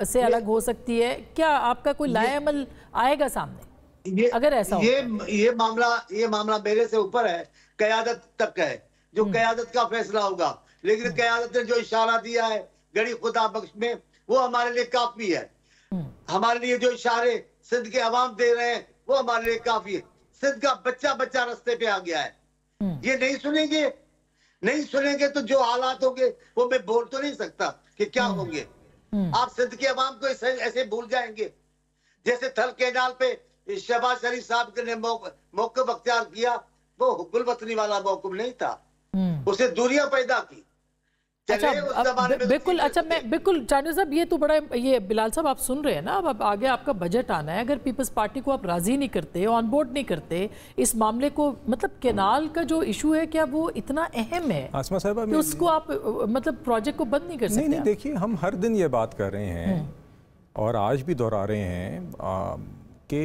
[SPEAKER 1] سے الگ ہو سکتی ہے. کیا آپ کا کوئی لائے عمل آئے گا سامنے اگر ایسا ہو؟
[SPEAKER 5] یہ معاملہ میرے سے اوپر ہے، قیادت تک ہے. جو قیادت کا فیصلہ ہوگا، لیکن قیادت نے جو اشارہ دیا ہے گڑی خدا بخش میں وہ ہمارے لیے کافی ہے. ہمارے لیے جو اشارے سندھ کے عوام دے رہے ہیں وہ ہمارے لیے کافی ہے. سندھ کا بچہ رستے پہ آ گیا ہے. یہ نہیں سنیں گے تو جو حالات ہوں گے وہ میں بول تو نہیں سکتا کہ کیا ہوں گے. آپ سندھ کے عوام کو ایسے بھول جائیں گے جیسے تھل کینال پہ شہباز شریف صاحب نے موقف اختیار کیا. وہ حب الوطنی والا موقف نہیں تھا، اسے دوریاں پیدا کی.
[SPEAKER 1] अच्छा बिल्कुल, अच्छा मैं बिल्कुल चांदनी साहब, ये तो बड़ा, ये बिलाल साहब आप सुन रहे हैं ना, अब आगे आपका बजट आना है, अगर पीपल्स पार्टी को आप राजी नहीं करते, ऑन बोर्ड नहीं करते इस मामले को, मतलब कैनाल का जो इशू है क्या वो इतना अहम है
[SPEAKER 4] आसमा साहब
[SPEAKER 1] कि उसको आप मतलब प्रोजेक्ट को बंद नहीं कर सकते?
[SPEAKER 4] नहीं, देखिए हम हर दिन ये बात कर रहे हैं और आज भी दोहरा रहे हैं कि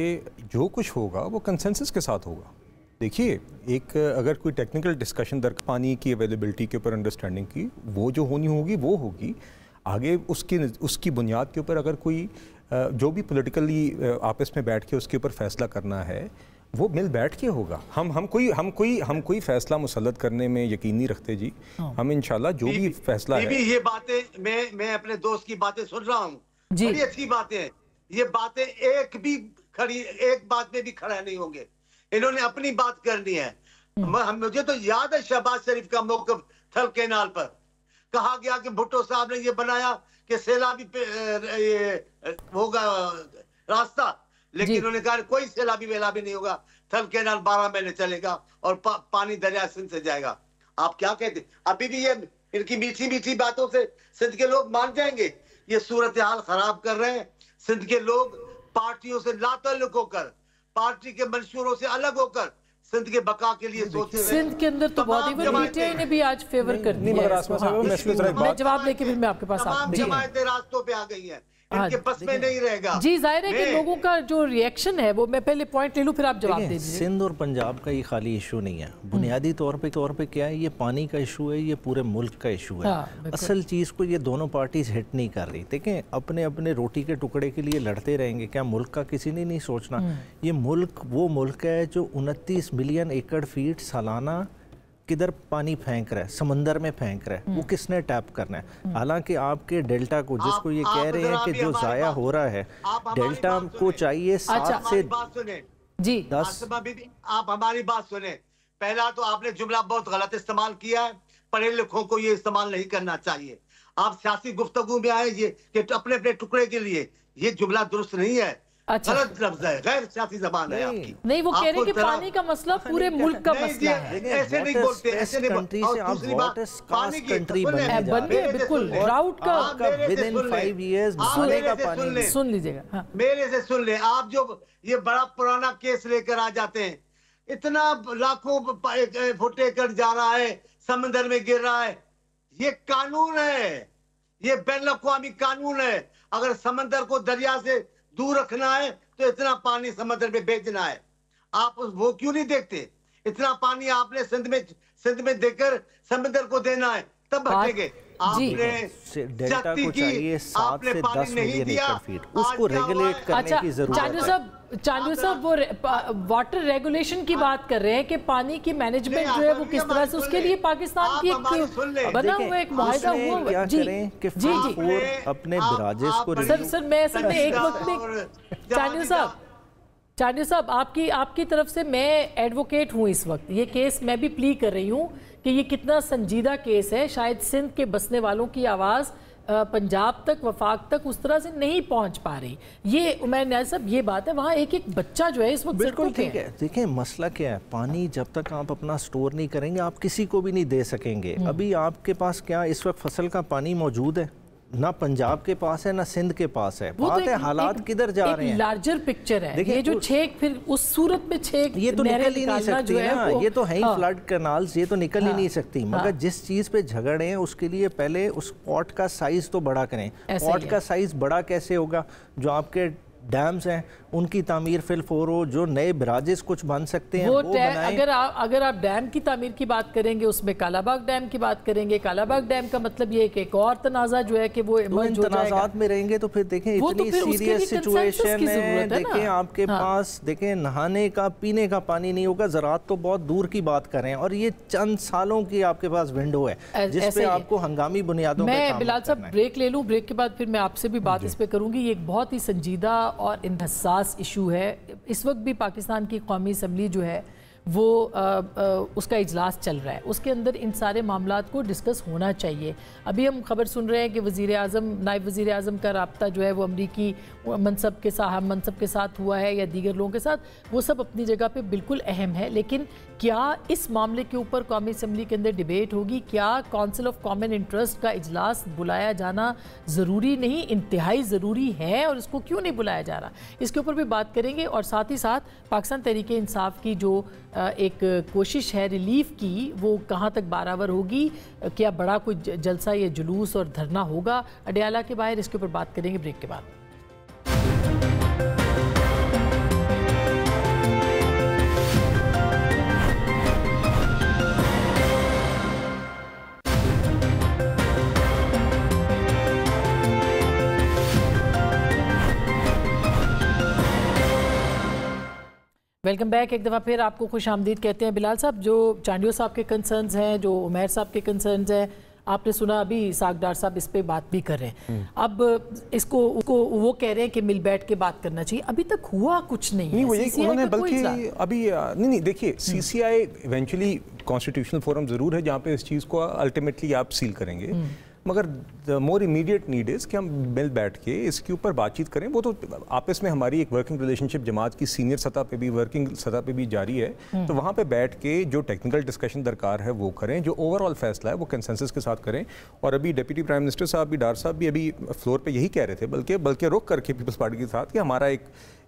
[SPEAKER 4] जो कुछ होगा वो कंसेंसस के साथ होगा। देखिए, एक अगर कोई टेक्निकल डिस्कशन पानी की अवेलेबिलिटी के ऊपर अंडरस्टैंडिंग की, वो जो होनी होगी वो होगी। आगे उसकी बुनियाद के ऊपर अगर कोई जो भी पॉलिटिकली आपस में बैठ के उसके ऊपर फैसला करना है वो मिल बैठ के होगा। हम कोई फैसला मुसल्लत करने में यकीन नहीं रखते जी। हम इंशाल्लाह जो भी फैसला है,
[SPEAKER 5] ये बातें मैं अपने दोस्त की बातें सुन रहा हूँ, बड़ी अच्छी बातें हैं। ये बातें एक बात में भी खड़ा नहीं होंगे, इन्होंने अपनी बात करनी है। मुझे तो याद है शहबाज शरीफ का मौक़िफ़ थल कैनाल पर, कहा गया कि भुट्टो साहब ने ये बनाया कि सैलाबी ये होगा रास्ता, लेकिन उन्होंने कहा कोई सैलाबी वेलाबी नहीं होगा, थल कैनाल 12 महीने चलेगा और पानी दरिया सिंध से जाएगा। आप क्या कहते? अभी भी ये इनकी मीठी मीठी बातों से सिंध के लोग मान जाएंगे? ये सूरत हाल खराब कर रहे हैं। सिंध के लोग पार्टियों से लाताल्लुक होकर, पार्टी के मंशूरों से अलग होकर सिंध के बका के लिए सोचते हैं।
[SPEAKER 1] सिंध के अंदर तो बहुत ही ने भी आज फेवर कर दिया है। मैं जवाब लेके फिर मैं आपके पास आता हूं।
[SPEAKER 5] जमायतें रास्तों पे आ गई हैं, इनके बस में नहीं रहेगा।
[SPEAKER 1] जी, जाहिर है कि लोगों का जो रिएक्शन है वो, मैं पहले पॉइंट ले लूं फिर आप जवाब दे दीजिए।
[SPEAKER 3] सिंध और पंजाब का ये खाली इशू नहीं है, बुनियादी तौर पे क्या है, ये पानी का इशू है, ये पूरे मुल्क का इशू है। असल चीज़ को ये दोनों पार्टीज हिट नहीं कर रही। देखें, अपने अपने रोटी के टुकड़े के लिए लड़ते रहेंगे, क्या मुल्क का किसी ने नहीं सोचना? ये मुल्क वो मुल्क है जो 29 मिलियन एकड़ फीट सालाना किधर पानी फेंक रहा है, समंदर में फेंक रहा है, वो किसने टैप करना है? हालांकि आपके डेल्टा को, जिसको ये कह रहे हैं कि जो जाया हो रहा है, डेल्टा को चाहिए 7 से 10।
[SPEAKER 5] आप हमारी बात सुने। पहला तो आपने जुमला बहुत गलत इस्तेमाल किया है, पढ़े लिखों को ये इस्तेमाल नहीं करना चाहिए। आप सियासी गुफ्तगू में आए ये कि अपने अपने टुकड़े के लिए, ये जुमला दुरुस्त नहीं है, गलत लफ्ज है, गैर सियासी जबान है आपकी।
[SPEAKER 1] नहीं, वो कह रहे हैं कि पानी का मसला पूरे मुल्क का मसला है।
[SPEAKER 5] ऐसे नहीं बोलते, ऐसे नहीं बोलते। और दूसरी बात, पानी की
[SPEAKER 1] बिल्कुल ड्राउट का
[SPEAKER 3] विदिन 5 इयर्स बनेगा पानी।
[SPEAKER 1] सुन लीजिएगा,
[SPEAKER 5] मेरे से सुन ले। आप जो ये बड़ा पुराना केस लेकर आ जाते हैं, इतना लाखों फुट एकड़ जा रहा है, समंदर में गिर रहा है, ये कानून है, ये बैनुल अक़वामी कानून है। अगर समंदर को दरिया से दूर रखना है तो इतना पानी समुद्र में भेजना है। आप वो क्यों नहीं देखते? इतना पानी आपने सिंध में देकर समुद्र को देना है, तब बचेंगे। आपने
[SPEAKER 3] डेल्टा को चाहिए 7 से 10 मिलियन एकड़ फीट, उसको रेगुलेट करने की जरूरत है।
[SPEAKER 1] चांदनी साहब वो वाटर रेगुलेशन की बात कर रहे हैं कि पानी की मैनेजमेंट जो है वो किस तरह से, उसके लिए पाकिस्तान की एक बना हुआ एक मुआहिदा हुआ।
[SPEAKER 3] जी जी, अपने बराजेस को
[SPEAKER 1] सर मैं असल में एक वक्त में चांदनी साहब आपकी तरफ से मैं एडवोकेट हूँ इस वक्त। ये केस मैं भी प्ली कर रही हूँ कि ये कितना संजीदा केस है। शायद सिंध के बसने वालों की आवाज़ पंजाब तक, वफाक तक उस तरह से नहीं पहुंच पा रही। ये उमैर नियाज़ साहब, ये बात है, वहाँ एक एक बच्चा जो है इस वक्त
[SPEAKER 3] बिल्कुल ठीक है। देखिए, मसला क्या है, पानी जब तक आप अपना स्टोर नहीं करेंगे आप किसी को भी नहीं दे सकेंगे। अभी आपके पास क्या इस वक्त फसल का पानी मौजूद है? ना पंजाब के पास है ना सिंध के पास है। बात है हालात किधर जा रहे हैं,
[SPEAKER 1] लार्जर पिक्चर है। ये जो छेक फिर उस सूरत में छेक
[SPEAKER 3] ये तो निकल ही नहीं सकती ना, ये तो है ही फ्लड कैनाल्स, ये तो निकल ही नहीं सकती। मगर जिस चीज पे झगड़े हैं उसके लिए पहले उस पॉट का साइज तो बड़ा करें। पॉट का साइज बड़ा कैसे होगा? जो आपके डैम्स हैं उनकी तामीर फिलफोर हो, जो नए बराजेस कुछ बन सकते हैं वो बनाएं।
[SPEAKER 1] अगर आप डैम की तामीर की बात करेंगे, उसमें कालाबाग डैम की बात करेंगे, कालाबाग डैम का मतलब ये है कि एक और तनाज़ा जो है कि वो
[SPEAKER 3] तनाज़ात में रहेंगे तो फिर देखें इतनी सीरियस सिचुएशन है। देखें आपके पास, देखें नहाने का, पीने का पानी नहीं होगा, ज़राअत तो बहुत दूर की बात करें, और ये चंद सालों की आपके पास विंडो है जिसपे आपको हंगामी बुनियादों पे काम करना है।
[SPEAKER 1] मैं बिलाल साहब ब्रेक ले लूँ, ब्रेक के बाद फिर मैं आपसे भी बात इस पे करूँगी। ये एक बहुत ही संजीदा और हसास इशू है। इस वक्त भी पाकिस्तान की कौमी असम्बली जो है وہ اس کا اجلاس چل رہا ہے، اس کے اندر ان سارے معاملات کو ڈسکس ہونا چاہیے۔ ابھی ہم خبر سن رہے ہیں کہ وزیر اعظم، نائب وزیر اعظم کا رابطہ جو ہے وہ امریکی منصب کے ساتھ، ہم منصب کے ساتھ ہوا ہے یا دیگر لوگوں کے ساتھ، وہ سب اپنی جگہ پہ بالکل اہم ہے، لیکن کیا اس معاملے کے اوپر قومی اسمبلی کے اندر ڈیبیٹ ہوگی؟ کیا کونسل آف کامن انٹرسٹ کا اجلاس بلایا جانا ضروری نہیں، انتہائی ضروری ہے، اور اس کو کیوں نہیں بلایا جا رہا؟ اس کے اوپر بھی بات کریں گے، اور ساتھ ہی ساتھ پاکستان تحریک انصاف کی جو ایک کوشش ہے ریلیف کی، وہ کہاں تک بارآور ہوگی؟ کیا بڑا کوئی جلسہ یا جلوس اور دھرنا ہوگا اڈیالہ کے باہر؟ اس کے اوپر بات کریں گے بریک کے بعد۔ ویلکم بیک، ایک دفعہ پھر آپ کو خوش آمدید کہتے ہیں۔ بلال صاحب، جو چانڈیو صاحب کے کنسرنز ہیں، جو عمیر صاحب کے کنسرنز ہیں، آپ نے سنا ابھی اسحاق ڈار صاحب اس پہ بات بھی کر رہے ہیں۔ اب اس کو وہ کہہ رہے ہیں کہ مل بیٹھ کے بات کرنا چاہیے، ابھی تک ہوا کچھ نہیں ہے۔
[SPEAKER 4] انہوں نے بلکہ ابھی نہیں دیکھیے، سی سی آئی ایونچولی کانسٹیٹیوشنل فورم ضرور ہے جہاں پہ اس چیز کو الٹیمیٹلی آپ سیل کریں گے، مگر مور امیڈیٹ نیڈ از کہ ہم مل بیٹھ کے اس کے اوپر بات چیت کریں۔ وہ تو آپس میں ہماری ایک ورکنگ ریلیشن شپ جماعت کی سینئر سطح پہ بھی، ورکنگ سطح پہ بھی جاری ہے، تو وہاں پہ بیٹھ کے جو ٹیکنیکل ڈسکشن درکار ہے وہ کریں، جو اوور آل فیصلہ ہے وہ کنسنسس کے ساتھ کریں۔ اور ابھی ڈپٹی پرائم منسٹر صاحب بھی، ڈار صاحب بھی ابھی فلور پہ یہی کہہ رہے تھے، بلکہ رک کر کے پیپلز پارٹی کے ساتھ، کہ ہمارا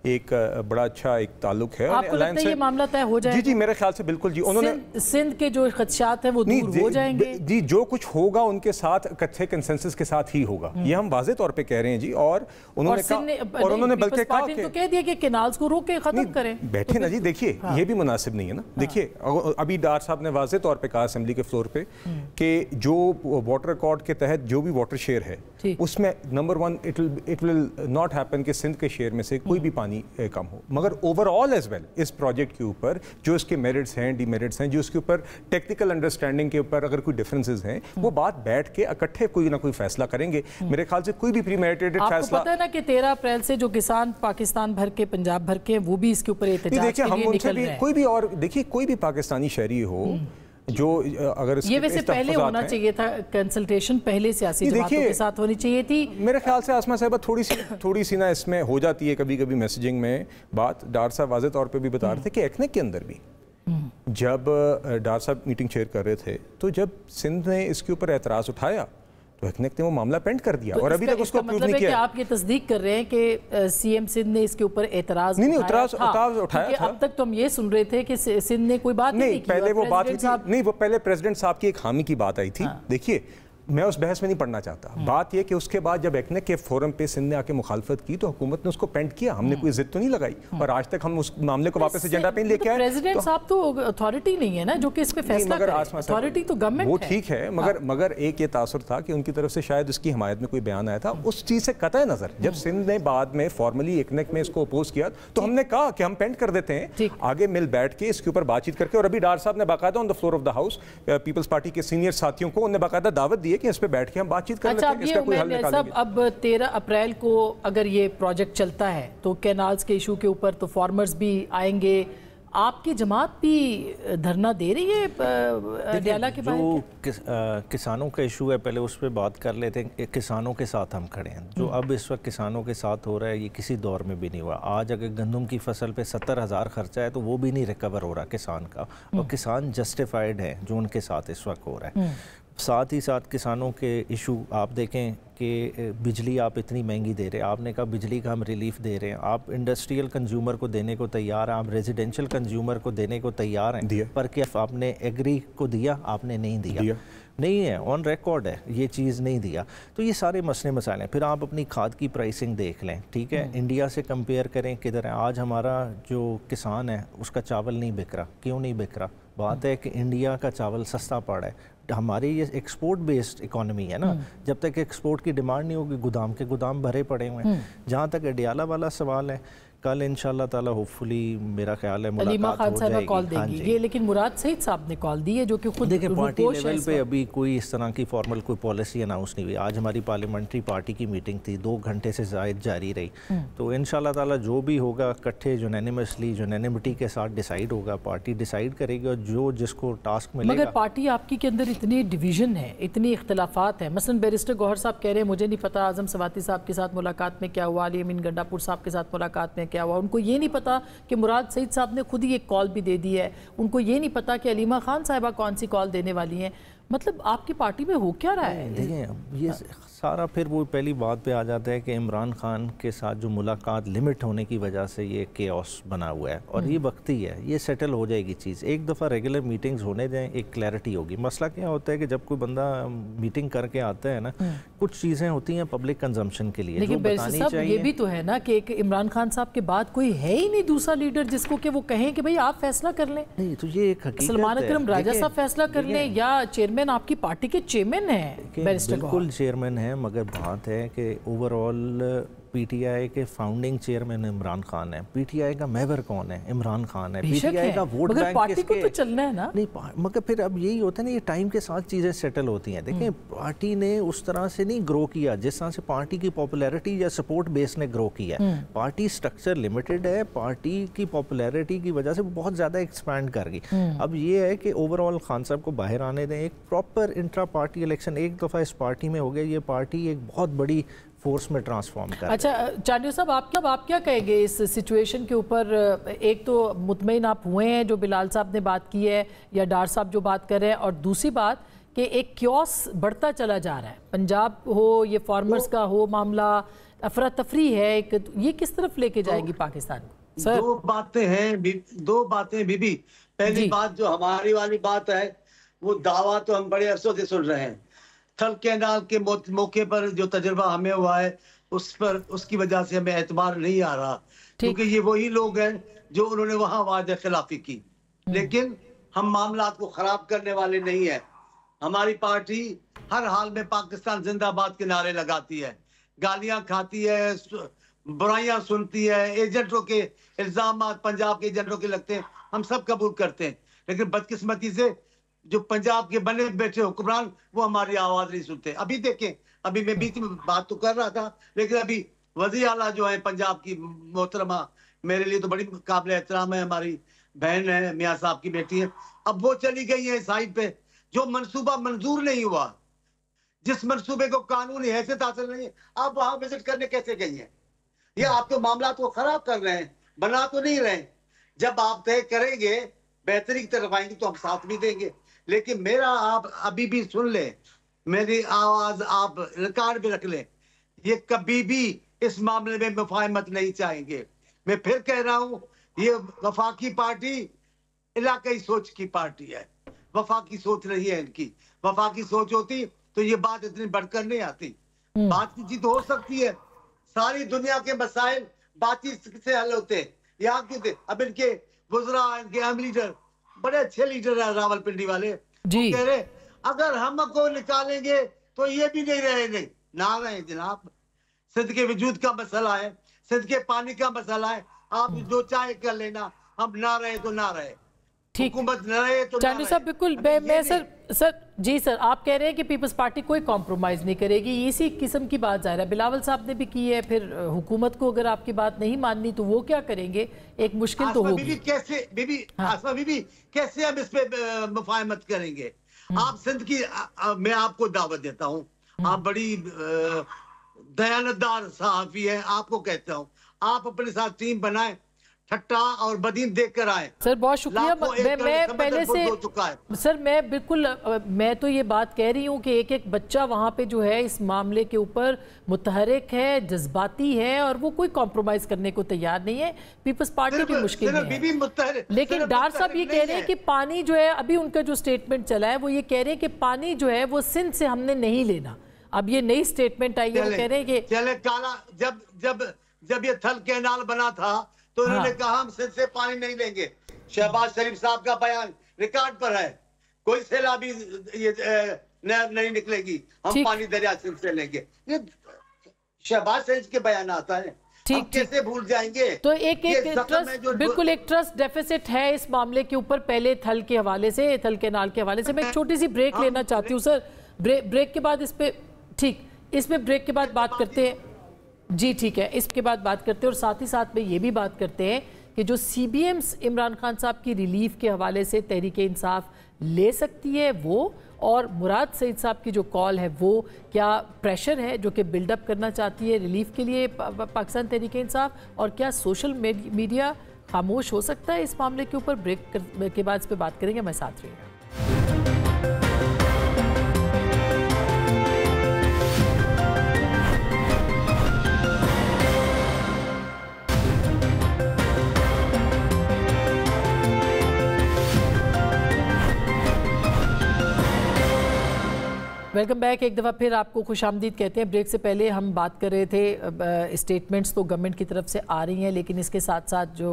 [SPEAKER 4] ایک بڑا اچھا ایک تعلق ہے۔
[SPEAKER 1] آپ کو لگتا ہے یہ معاملہ طے ہو جائے گا؟
[SPEAKER 4] جی میرے خیال سے بالکل جی، انہوں نے
[SPEAKER 1] سندھ کے جو خدشات ہیں وہ دور ہو جائیں گے؟
[SPEAKER 4] جی جو کچھ ہوگا ان کے ساتھ اکٹھے کنسنسس کے ساتھ ہی ہوگا، یہ ہم واضح طور پہ کہہ رہے ہیں جی۔ اور انہوں نے بلکہ کہا کہ
[SPEAKER 1] کہہ دیا کہ کینالز کو روک کے ختم کریں۔
[SPEAKER 4] بیٹھے نا جی، دیکھیے یہ بھی مناسب نہیں ہے نا۔ دیکھیے ابھی ڈار صاحب نے واضح طور پہ کہا اسمبلی کے فلور پہ کہ جو واٹر ایکارڈ کے تحت جو بھی واٹر شیئر ہے اس میں number 1 it will not happen کہ سندھ کے شیئر میں سے کوئی بھی پانی کم ہو، مگر اوور آل ایز ویل اس پروجیکٹ کے اوپر جو اس کے میرٹس ہیں، ڈی میرٹس ہیں، جو اس کے اوپر ٹیکنیکل انڈرسٹینڈنگ کے اوپر اگر کوئی ڈفرینسز ہیں، وہ بات بیٹھ کے اکٹھے کوئی نہ کوئی فیصلہ کریں گے۔ میرے خیال سے کوئی بھی پری میڈیٹیڈ فیصلہ،
[SPEAKER 1] آپ کو پتہ ہے نا کہ 13 اپریل سے جو کسان پاکستان بھر کے، پنجاب بھر کے، وہ بھی اس کے اوپر احتجاج کے لیے نکل رہے ہیں۔
[SPEAKER 4] کوئی بھی، اور دیکھیے کوئی بھی پاکستانی شہری ہو جو اگر اس
[SPEAKER 1] یہ ویسے پہلے ہونا چاہیے تھا، کنسلٹیشن پہلے سیاسی جماعتوں کے ساتھ ہونی چاہیے تھی۔
[SPEAKER 4] میرے خیال سے آسما صاحبہ تھوڑی سی نا اس میں ہو جاتی ہے کبھی کبھی میسیجنگ میں بات۔ ڈار صاحب واضح طور پہ بھی بتا رہے تھے کہ ایکنیک کے اندر بھی جب ڈار صاحب میٹنگ چیئر کر رہے تھے، تو جب سندھ نے اس کے اوپر اعتراض اٹھایا تو ایکنیک نے وہ معاملہ پینڈ کر دیا، اور ابھی تک اس کو اپروو نہیں کیا۔
[SPEAKER 1] آپ یہ تصدیق کر رہے ہیں کہ سی ایم سندھ نے اس کے اوپر اعتراض اٹھایا تھا؟ اب تک تو ہم یہ سن رہے تھے کہ سندھ نے کوئی بات نہیں کی۔
[SPEAKER 4] پہلے وہ بات نہیں، وہ پہلے پریزیڈنٹ صاحب کی ایک حامی کی بات آئی تھی۔ دیکھیے میں اس بحث میں نہیں پڑھنا چاہتا، بات یہ کہ اس کے بعد جب ایکنیک کے فورم پہ سندھ نے آ کے مخالفت کی تو حکومت نے اس کو پینڈ کیا، ہم نے کوئی ضد تو نہیں لگائی، اور آج تک ہم اس معاملے کو واپس ایجنڈا پہ لے کے آئے۔
[SPEAKER 1] پریزیڈنٹ صاحب تو اتھارٹی نہیں ہے نا جو کہ اس پہ فیصلہ کرے، اتھارٹی تو گورنمنٹ ہے۔
[SPEAKER 4] وہ ٹھیک ہے، مگر ایک یہ تاثر تھا کہ ان کی طرف سے شاید اس کی حمایت میں کوئی بیان آیا تھا، اس چیز سے قطع نظر جب سندھ نے بعد میں فارملی ایکنیک میں اس کو اپوز کیا تو ہم نے کہا کہ ہم پینڈ کر دیتے ہیں، آگے مل بیٹھ کے اس کے اوپر بات چیت کر کے۔ اور ابھی ڈار صاحب نے باقاعدہ on the floor of the house Peoples Party کے سینئر ساتھیوں کو انہوں نے باقاعدہ دعوت دی ہے کہ اس پہ بیٹھ کے ہم بات چیت کر لیتے ہیں، اس کا کوئی حل نکالیں گے۔
[SPEAKER 1] اب 13 اپریل کو اگر یہ پروجیکٹ چلتا ہے تو کینالز کے ایشو کے اوپر تو فارمرز بھی آئیں گے، آپ کی جماعت بھی دھرنا دے رہی ہے اڈیالہ کے باہر؟
[SPEAKER 3] جو کسانوں کا ایشو ہے پہلے اس پہ بات کر لیتے ہیں۔ کسانوں کے ساتھ ہم کھڑے ہیں، جو اب اس وقت کسانوں کے ساتھ ہو رہا ہے یہ کسی دور میں بھی نہیں ہوا۔ آج اگر گندم کی فصل پہ 70,000 خرچہ ہے تو وہ بھی نہیں ریکور ہو رہا کسان کا، اور کسان جسٹیفائڈ ہے جو ان کے ساتھ اس وقت ہو رہا ہے۔ ساتھ ہی ساتھ کسانوں کے ایشو آپ دیکھیں کہ بجلی آپ اتنی مہنگی دے رہے ہیں، آپ نے کہا بجلی کا ہم ریلیف دے رہے ہیں، آپ انڈسٹریل کنزیومر کو دینے کو تیار ہیں، آپ ریزیڈینشل کنزیومر کو دینے کو تیار ہیں، پر کیا آپ نے ایگری کو دیا؟ آپ نے نہیں دیا، نہیں ہے، آن ریکارڈ ہے یہ چیز نہیں دیا۔ تو یہ سارے مسئلے مسائل ہیں۔ پھر آپ اپنی کھاد کی پرائسنگ دیکھ لیں، ٹھیک ہے، انڈیا سے کمپیئر کریں کدھر ہے۔ آج ہمارا جو کسان ہے اس کا چاول نہیں بک رہا، کیوں نہیں بک رہا؟ بات ہے کہ انڈیا کا چاول سستا پڑا ہے، ہماری یہ ایکسپورٹ بیسڈ اکانومی ہے نا، جب تک ایکسپورٹ کی ڈیمانڈ نہیں ہوگی گودام کے گودام بھرے پڑے ہوئے ہیں۔ جہاں تک اڈیالہ والا سوال ہے कल इंशाल्लाह ताला होपफुली मेरा ख्याल है
[SPEAKER 1] अलीमा खान साहब कॉल
[SPEAKER 3] हाँ
[SPEAKER 1] देंगी ये, लेकिन मुराद सईद साहब ने कॉल दी है जो कि खुद
[SPEAKER 3] देखिए पार्टी
[SPEAKER 1] रुपोश है
[SPEAKER 3] लेवल
[SPEAKER 1] इस
[SPEAKER 3] पे
[SPEAKER 1] वक्त।
[SPEAKER 3] अभी कोई इस तरह की फॉर्मल कोई पॉलिसी अनाउंस नहीं हुई। आज हमारी पार्लियामेंट्री पार्टी की मीटिंग थी, 2 घंटे से ज़ायद जारी रही। तो इंशाल्लाह ताला जो भी होगा इकट्ठे यूनानिमटी के साथ डिसाइड होगा, पार्टी डिसाइड करेगी और जो जिसको टास्क मिलेगा।
[SPEAKER 1] मगर पार्टी आपकी के अंदर इतनी डिवीज़न है, इतनी इख्तलाफात है। मसलन बैरिस्टर गौहर साहब कह रहे हैं मुझे नहीं पता आज़म सवाती साहब के साथ मुलाकात में क्या हुआ, अली अमीन गंडापुर साहब के साथ मुलाकात में क्या हुआ। उनको ये नहीं पता कि मुराद सईद साहब ने खुद ही एक कॉल भी दे दी है। उनको ये नहीं पता कि अलीमा खान साहिबा कौन सी कॉल देने वाली हैं। मतलब आपकी पार्टी में हो क्या रहा है?
[SPEAKER 3] देखिए ये सारा फिर वो पहली बात पे आ जाता है कि इमरान खान के साथ जो मुलाकात लिमिट होने की वजह से ये केओस बना हुआ है और ये वक्ती है, ये सेटल हो जाएगी चीज़। एक दफ़ा रेगुलर मीटिंग्स होने दें, एक क्लैरिटी होगी। मसला क्या होता है कि जब कोई बंदा मीटिंग करके आता है ना, कुछ चीज़ें होती हैं पब्लिक कंजम्पशन के लिए,
[SPEAKER 1] लेकिन बैरिस्टर साहब ये भी तो है ना कि एक इमरान खान साहब के बाद कोई है ही नहीं दूसरा लीडर जिसको कि वो कहें कि भाई आप फैसला कर लें।
[SPEAKER 3] नहीं तो ये एक हकीकत
[SPEAKER 1] सलमान
[SPEAKER 3] है।
[SPEAKER 1] अकरम राजा साहब फैसला कर लें या चेयरमैन आपकी पार्टी के चेयरमैन हैं बैरिस्टर गौहर।
[SPEAKER 3] बिल्कुल चेयरमैन है, मगर बात है कि ओवरऑल पीटीआई के फाउंडिंग चेयरमैन इमरान खान है। पीटीआई का मेंबर कौन है? इमरान खान है। पीटीआई का वोट बैंक
[SPEAKER 1] पार्टी को तो चलना है ना।
[SPEAKER 3] नहीं मगर फिर अब यही होता है ना, ये टाइम के साथ चीज़ें सेटल होती हैं। देखिए पार्टी ने उस तरह से नहीं ग्रो किया जिस तरह से पार्टी की पॉपुलैरिटी या सपोर्ट बेस ने ग्रो किया। पार्टी स्ट्रक्चर लिमिटेड है, पार्टी की पॉपुलैरिटी की वजह से वो बहुत ज़्यादा एक्सपैंड कर गई। अब ये है कि ओवरऑल खान साहब को बाहर आने दें, एक प्रॉपर इंट्रा पार्टी इलेक्शन एक दफ़ा इस पार्टी में हो गया, ये पार्टी एक बहुत बड़ी फोर्स में ट्रांसफॉर्म कर।
[SPEAKER 1] अच्छा चांडियो साहब आप क्या कहेंगे इस सिचुएशन के ऊपर? एक तो मुतमईन आप हुए हैं जो बिलाल साहब ने बात की है या डार साहब जो बात कर रहे हैं, और दूसरी बात कि एक क्योस बढ़ता चला जा रहा है, पंजाब हो ये फार्मर्स का हो मामला, अफरा तफरी है एक, ये किस तरफ लेके जाएगी पाकिस्तान को? सर
[SPEAKER 5] दो बातें बीबी। पहली बात जो हमारी वाली बात है, वो दावा तो हम बड़े अरसों से सुन रहे हैं। थल कैनाल के मौके पर जो तजुर्बा हमें हुआ है उस पर उसकी वजह से हमें एतबार नहीं आ रहा, क्योंकि ये वही लोग हैं जो उन्होंने वहां वादे खिलाफी की। लेकिन हम मामलात को खराब करने वाले नहीं है। हमारी पार्टी हर हाल में पाकिस्तान जिंदाबाद के नारे लगाती है, गालियां खाती है, बुराइयां सुनती है, एजेंटों के इल्जाम पंजाब के एजेंटों के लगते हैं, हम सब कबूल करते हैं। लेकिन बदकिस्मती से जो पंजाब के बने बैठे हुक्मरान वो हमारी आवाज नहीं सुनते। अभी देखें, अभी मैं बीच में बात तो कर रहा था, लेकिन अभी वज़ीर आला जो है पंजाब की मोहतरमा, मेरे लिए तो बड़ी काबिल एहतराम है, हमारी बहन है, मियाँ साहब की बेटी है। अब वो चली गई है साइड पे, जो मंसूबा मंजूर नहीं हुआ, जिस मंसूबे को कानूनी हैसियत हासिल नहीं है, आप वहां विजिट करने कैसे गई हैं? ये आप तो मामला को खराब कर रहे हैं, बना तो नहीं रहे। जब आप तय करेंगे बेहतरी की तरफ आएंगे तो हम साथ भी देंगे। लेकिन मेरा आप अभी भी सुन ले, मेरी आवाज आप रिकॉर्ड भी रख ले, ये कभी भी इस मामले में मुफाहमत नहीं चाहेंगे। मैं फिर कह रहा हूं, ये वफाकी पार्टी इलाकाई सोच की पार्टी है, वफाकी सोच नहीं है इनकी। वफाकी सोच होती तो ये बात इतनी बढ़कर नहीं आती। बातचीत हो सकती है, सारी दुनिया के मसाइल बातचीत से हल होते हैं। यहाँ क्यों थे? अब इनके वुज़रा, इनके अहम लीडर बड़े अच्छे लीडर है रावलपिंडी वाले, जी कह रहे अगर हमको निकालेंगे तो ये भी नहीं रहे। नहीं ना रहे जनाब, सिंध के वजूद का मसला है, सिंध के पानी का मसला है, आप जो चाहे कर लेना, हम ना रहे तो ना रहे, हुकूमत न रहे तो
[SPEAKER 1] चांडियो साहब बिल्कुल। मैं सर जी सर, आप कह रहे हैं कि पीपल्स पार्टी कोई कॉम्प्रोमाइज़ नहीं करेगी, इसी किस्म की बात ज़ाहिर है बिलावल साहब ने भी की है। फिर हुकूमत को अगर आपकी बात नहीं माननी तो वो क्या करेंगे? एक मुश्किल तो होगी।
[SPEAKER 5] कैसे बीबी, आसमा बीबी, कैसे हम इस पे मुफाहमत करेंगे? आप सिंध की, मैं आपको दावत देता हूँ, आप बड़ी दयानतदार सहाफी है, आपको कहता हूँ आप अपने साथ टीम बनाएं, ठट्टा और बदीन देख कर आए।
[SPEAKER 1] सर बहुत शुक्रिया। मैं पहले से सर मैं बिल्कुल मैं तो ये बात कह रही हूँ कि एक एक बच्चा वहाँ पे जो है इस मामले के ऊपर मुतहरिक है, जज्बाती है और वो कोई कॉम्प्रोमाइज करने को तैयार नहीं है। पीपल्स पार्टी भी मुश्किल में है। लेकिन डार साहब ये कह रहे हैं कि पानी जो है, अभी उनका जो स्टेटमेंट चला है वो ये कह रहे हैं कि पानी जो है वो सिंध से हमने नहीं लेना। अब ये नई स्टेटमेंट आई है, वो कह रहे हैं कि
[SPEAKER 5] चले काला, जब ये थल कैनाल बना था तो उन्होंने कहा हम सिंध से पानी नहीं लेंगे। शहबाज शरीफ साहब का बयान रिकॉर्ड पर है, कोई सैलाबी ये नहर नहीं निकलेगी, हम पानी दरिया सिंध से लेंगे। ये शहबाज शरीफ के बयान आता है। हम कैसे भूल जाएंगे?
[SPEAKER 1] तो एक बिल्कुल एक ट्रस्ट डेफिसिट है इस मामले के ऊपर। पहले थल के हवाले से, थल कैनाल के हवाले से मैं एक छोटी सी ब्रेक लेना चाहती हूँ सर। ब्रेक के बाद इस पे, ठीक, इसमें ब्रेक के बाद बात करते हैं जी, ठीक है, इसके बाद बात करते हैं। और साथ ही साथ में ये भी बात करते हैं कि जो CBMs इमरान खान साहब की रिलीफ के हवाले से तहरीक इंसाफ ले सकती है वो, और मुराद सईद साहब की जो कॉल है वो क्या प्रेशर है जो कि बिल्डअप करना चाहती है रिलीफ के लिए पाकिस्तान तहरीक इंसाफ, और क्या सोशल मीडिया खामोश हो सकता है इस मामले के ऊपर? ब्रेक के बाद इस पर बात करेंगे, मैं साथ रहिएगा। Welcome back. एक दफ़ा फिर आपको खुशामदीद कहते हैं। ब्रेक से पहले हम बात कर रहे थे स्टेटमेंट्स तो गवर्नमेंट की तरफ से आ रही हैं, लेकिन इसके साथ साथ जो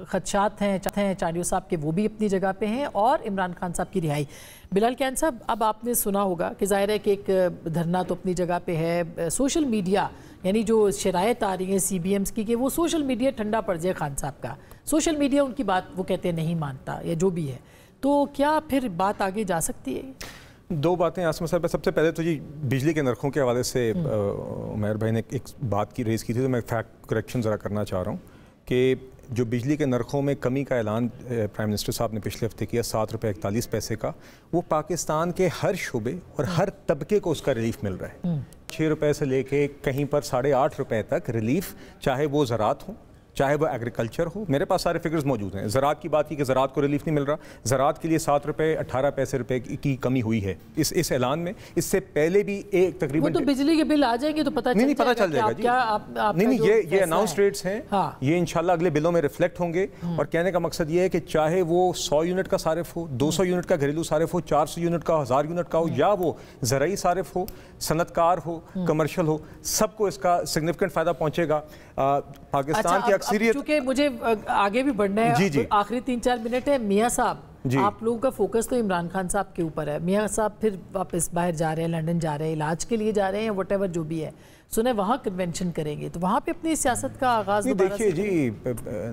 [SPEAKER 1] खदशात हैं चांडियो साहब के वो भी अपनी जगह पे हैं, और इमरान खान साहब की रिहाई। बिलाल कैन साहब, अब आपने सुना होगा कि ज़ाहिर है कि एक धरना तो अपनी जगह पे है, सोशल मीडिया यानी जो शरायत आ रही है CBMs की कि वो सोशल मीडिया ठंडा पड़ जाए खान साहब का, सोशल मीडिया उनकी बात वो कहते हैं नहीं मानता या जो भी है, तो क्या फिर बात आगे जा सकती है?
[SPEAKER 4] दो बातें आसमा साहब। सबसे पहले तो जी बिजली के नरखों के हवाले से उमैर भाई ने एक बात की रेज़ की थी, तो मैं फैक्ट करेक्शन ज़रा करना चाह रहा हूँ कि जो बिजली के नरखों में कमी का ऐलान प्राइम मिनिस्टर साहब ने पिछले हफ्ते किया 7 रुपये 41 पैसे का, वो पाकिस्तान के हर शुबे और हर तबके को उसका रिलीफ मिल रहा है। 6 रुपये से लेके कहीं पर 8.5 रुपये तक रिलीफ, चाहे वो ज़रात हो चाहे वो एग्रीकल्चर हो। मेरे पास सारे फिगर्स मौजूद हैं। ज़रात की बात की कि ज़रात को रिलीफ नहीं मिल रहा, ज़रात के लिए 7 रुपये 18 पैसे की कमी हुई है इस ऐलान में। इससे पहले भी एक तकरीबन
[SPEAKER 1] तो बिजली के बिल आ जाएंगे तो पता
[SPEAKER 4] नहीं पता चल जाएगा जी। नहीं, ये अनाउंस रेट्स हैं। हाँ। ये इंशाल्लाह अगले बिलों में रिफ्लेक्ट होंगे। और कहने का मकसद ये है कि चाहे वो 100 यूनिट का सारिफ हो, 200 यूनिट का घरेलू सारिफ हो, 400 यूनिट का, 1000 यूनिट का हो, या वो ज़राई सारिफ हो, सनतकार हो, कमर्शियल हो, सबको इसका सिग्निफिकेंट फ़ायदा पहुँचेगा। पाकिस्तान की अक्सरियत,
[SPEAKER 1] चूँकि मुझे आगे भी बढ़ना है, तो आखिरी 3-4 मिनट है। मियाँ साहब, आप लोगों का फोकस तो इमरान खान साहब के ऊपर है। मियाँ साहब फिर वापस बाहर जा रहे हैं, लंदन जा रहे हैं, इलाज के लिए जा रहे हैं, व्हाटएवर जो भी है, सुने वहाँ कन्वेंशन करेंगे, तो वहाँ पे अपनी सियासत का आगाज़
[SPEAKER 4] देखिए जी,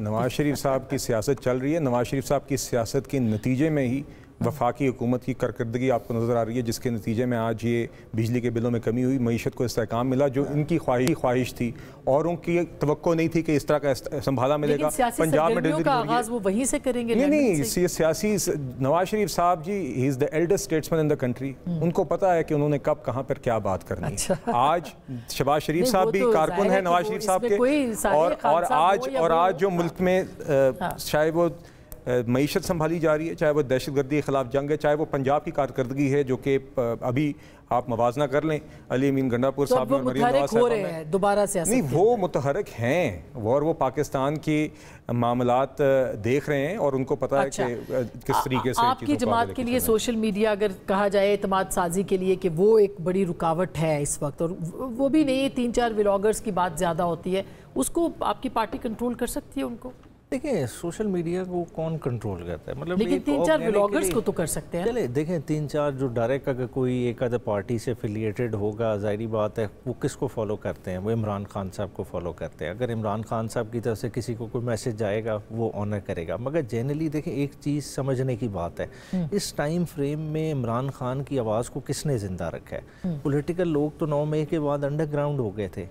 [SPEAKER 4] नवाज शरीफ साहब की सियासत चल रही है। नवाज शरीफ साहब की सियासत के नतीजे में ही वफाकी हुकूमत की कारकर्दगी आपको नज़र आ रही है, जिसके नतीजे में आज ये बिजली के बिलों में कमी हुई, मईशत को इस्तेहकाम मिला। जो इनकी ख्वाहिश थी और उनकी तवक्को नहीं थी कि इस तरह का संभाला मिलेगा।
[SPEAKER 1] पंजाब में आगाज़ वो वहीं से करेंगे।
[SPEAKER 4] नहीं, सियासी नवाज शरीफ साहब ji, he is the eldest statesman in the country. उनको पता है कि उन्होंने कब कहाँ पर क्या बात करनी है। आज शहबाज शरीफ साहब भी कारकुन है नवाज शरीफ साहब के, और आज जो मुल्क में चाहे वो मईशत संभाली जा रही है, चाहे वो दहशतगर्दी के खिलाफ जंग है, चाहे वो पंजाब की कारकर्दगी है, जो कि अभी आप मवाजना कर लें अली अमीन गंडापुर साहब में, मरीम नवाज साहब
[SPEAKER 1] दोबारा से
[SPEAKER 4] नहीं, वो मुतहरक हैं, और वो पाकिस्तान की मामलात देख रहे हैं और उनको पता है कि किस तरीके से
[SPEAKER 1] आपकी जमात के लिए सोशल मीडिया अगर कहा जाए एतमाद साजी के लिए कि वो एक बड़ी रुकावट है इस वक्त, और वो भी नहीं, 3-4 व्लॉगर्स की बात ज़्यादा होती है, उसको आपकी पार्टी कंट्रोल कर सकती है उनको?
[SPEAKER 3] देखिए, सोशल मीडिया को कौन कंट्रोल करता है, मतलब
[SPEAKER 1] लेकिन 3-4 व्लॉगर्स को तो कर सकते हैं।
[SPEAKER 3] चले देखें, 3-4 जो डायरेक्ट अगर कोई एक अदर पार्टी से एफिलिएटेड होगा, ज़ाहिरी बात है वो किसको फॉलो करते हैं, वो इमरान खान साहब को फॉलो करते हैं। अगर इमरान खान साहब की तरफ से किसी को कोई मैसेज आएगा वो ऑनर करेगा। मगर जनरली देखें, एक चीज़ समझने की बात है, इस टाइम फ्रेम में इमरान खान की आवाज़ को किसने ज़िंदा रखा है? पॉलिटिकल लोग तो 9 मई के बाद अंडरग्राउंड हो गए थे।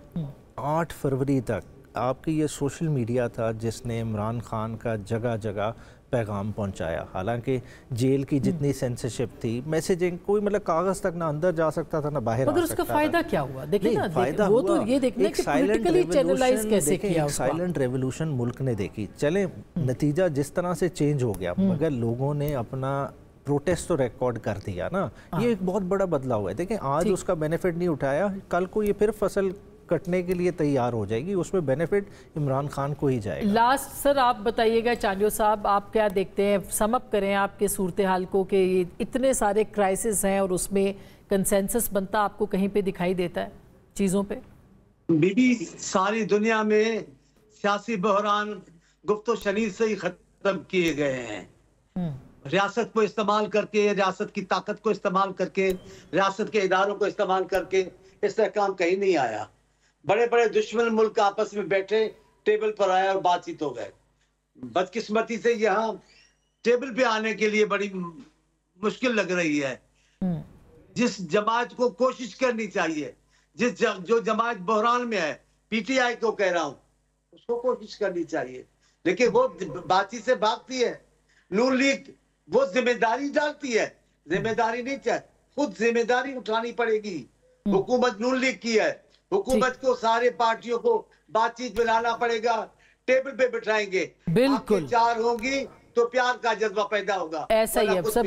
[SPEAKER 3] 8 फरवरी तक आपकी ये सोशल मीडिया था जिसने इमरान खान का जगह जगह पैगाम पहुंचाया। हालांकि जेल की जितनी सेंसरशिप थी, मैसेजिंग, कोई मतलब कागज तक ना अंदर जा सकता था ना बाहर आ सकता था।
[SPEAKER 1] उसका फायदा क्या हुआ? देखिए ना, फायदा वो तो ये देखना कि पॉलिटिकली चैनलाइज कैसे किया।
[SPEAKER 3] साइलेंट रेवोल्यूशन मुल्क ने देखी। चले, नतीजा जिस तरह से चेंज हो गया, मगर लोगों ने अपना प्रोटेस्ट तो रिकॉर्ड कर दिया ना, ये एक बहुत बड़ा बदलाव है। देखें, आज उसका बेनिफिट नहीं उठाया, कल को ये फिर फसल कटने के लिए तैयार हो जाएगी, उसमें बेनिफिट इमरान खान को ही जाएगा।
[SPEAKER 1] लास्ट सर आप बताइएगा, चांडियो साहब आप क्या देखते हैं, सम अप करें आपके सूरत हाल को कि इतने सारे क्राइसिस हैं और उसमें कंसेंसस बनता आपको कहीं पे दिखाई देता है चीज़ों पे?
[SPEAKER 5] बीबी, सारी दुनिया में सियासी बहरान गुफ्तो शनीद से ही खत्म किए गए हैं। रियासत को इस्तेमाल करके, रियासत की ताकत को इस्तेमाल करके, रियासत के इदारों को इस्तेमाल करके इस्तेहकाम कहीं नहीं आया। बड़े बड़े दुश्मन मुल्क आपस में बैठे, टेबल पर आए और बातचीत हो गए। बदकिस्मती से यहाँ टेबल पे आने के लिए बड़ी मुश्किल लग रही है। जिस जमात को कोशिश करनी चाहिए, जो जमात बहरान में है, पीटीआई को कह रहा हूं, उसको कोशिश करनी चाहिए, लेकिन वो बातचीत से भागती है। नून लीग वो जिम्मेदारी डालती है, जिम्मेदारी नहीं चाहिए, खुद जिम्मेदारी उठानी पड़ेगी। हुकूमत नून लीग की है, हुकूमत को सारे पार्टियों को बातचीत में लाना पड़ेगा, टेबल पे बिठाएंगे,
[SPEAKER 1] बिल्कुल
[SPEAKER 5] चार होंगी तो प्यार का जज्बा पैदा होगा।
[SPEAKER 1] ऐसा ही है सब।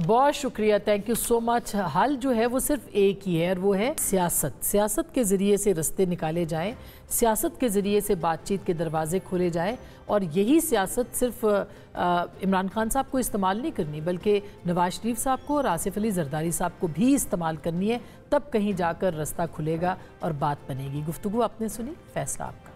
[SPEAKER 1] बहुत शुक्रिया, थैंक यू सो मच। हल जो है वो सिर्फ एक ही है और वो है सियासत। सियासत के ज़रिए से रास्ते निकाले जाएं, सियासत के ज़रिए से बातचीत के दरवाजे खोले जाएं, और यही सियासत सिर्फ इमरान खान साहब को इस्तेमाल नहीं करनी, बल्कि नवाज शरीफ साहब को और आसिफ अली जरदारी साहब को भी इस्तेमाल करनी है। तब कहीं जाकर रास्ता खुलेगा और बात बनेगी। गुफ्तगू आपने सुनी, फैसला आपका।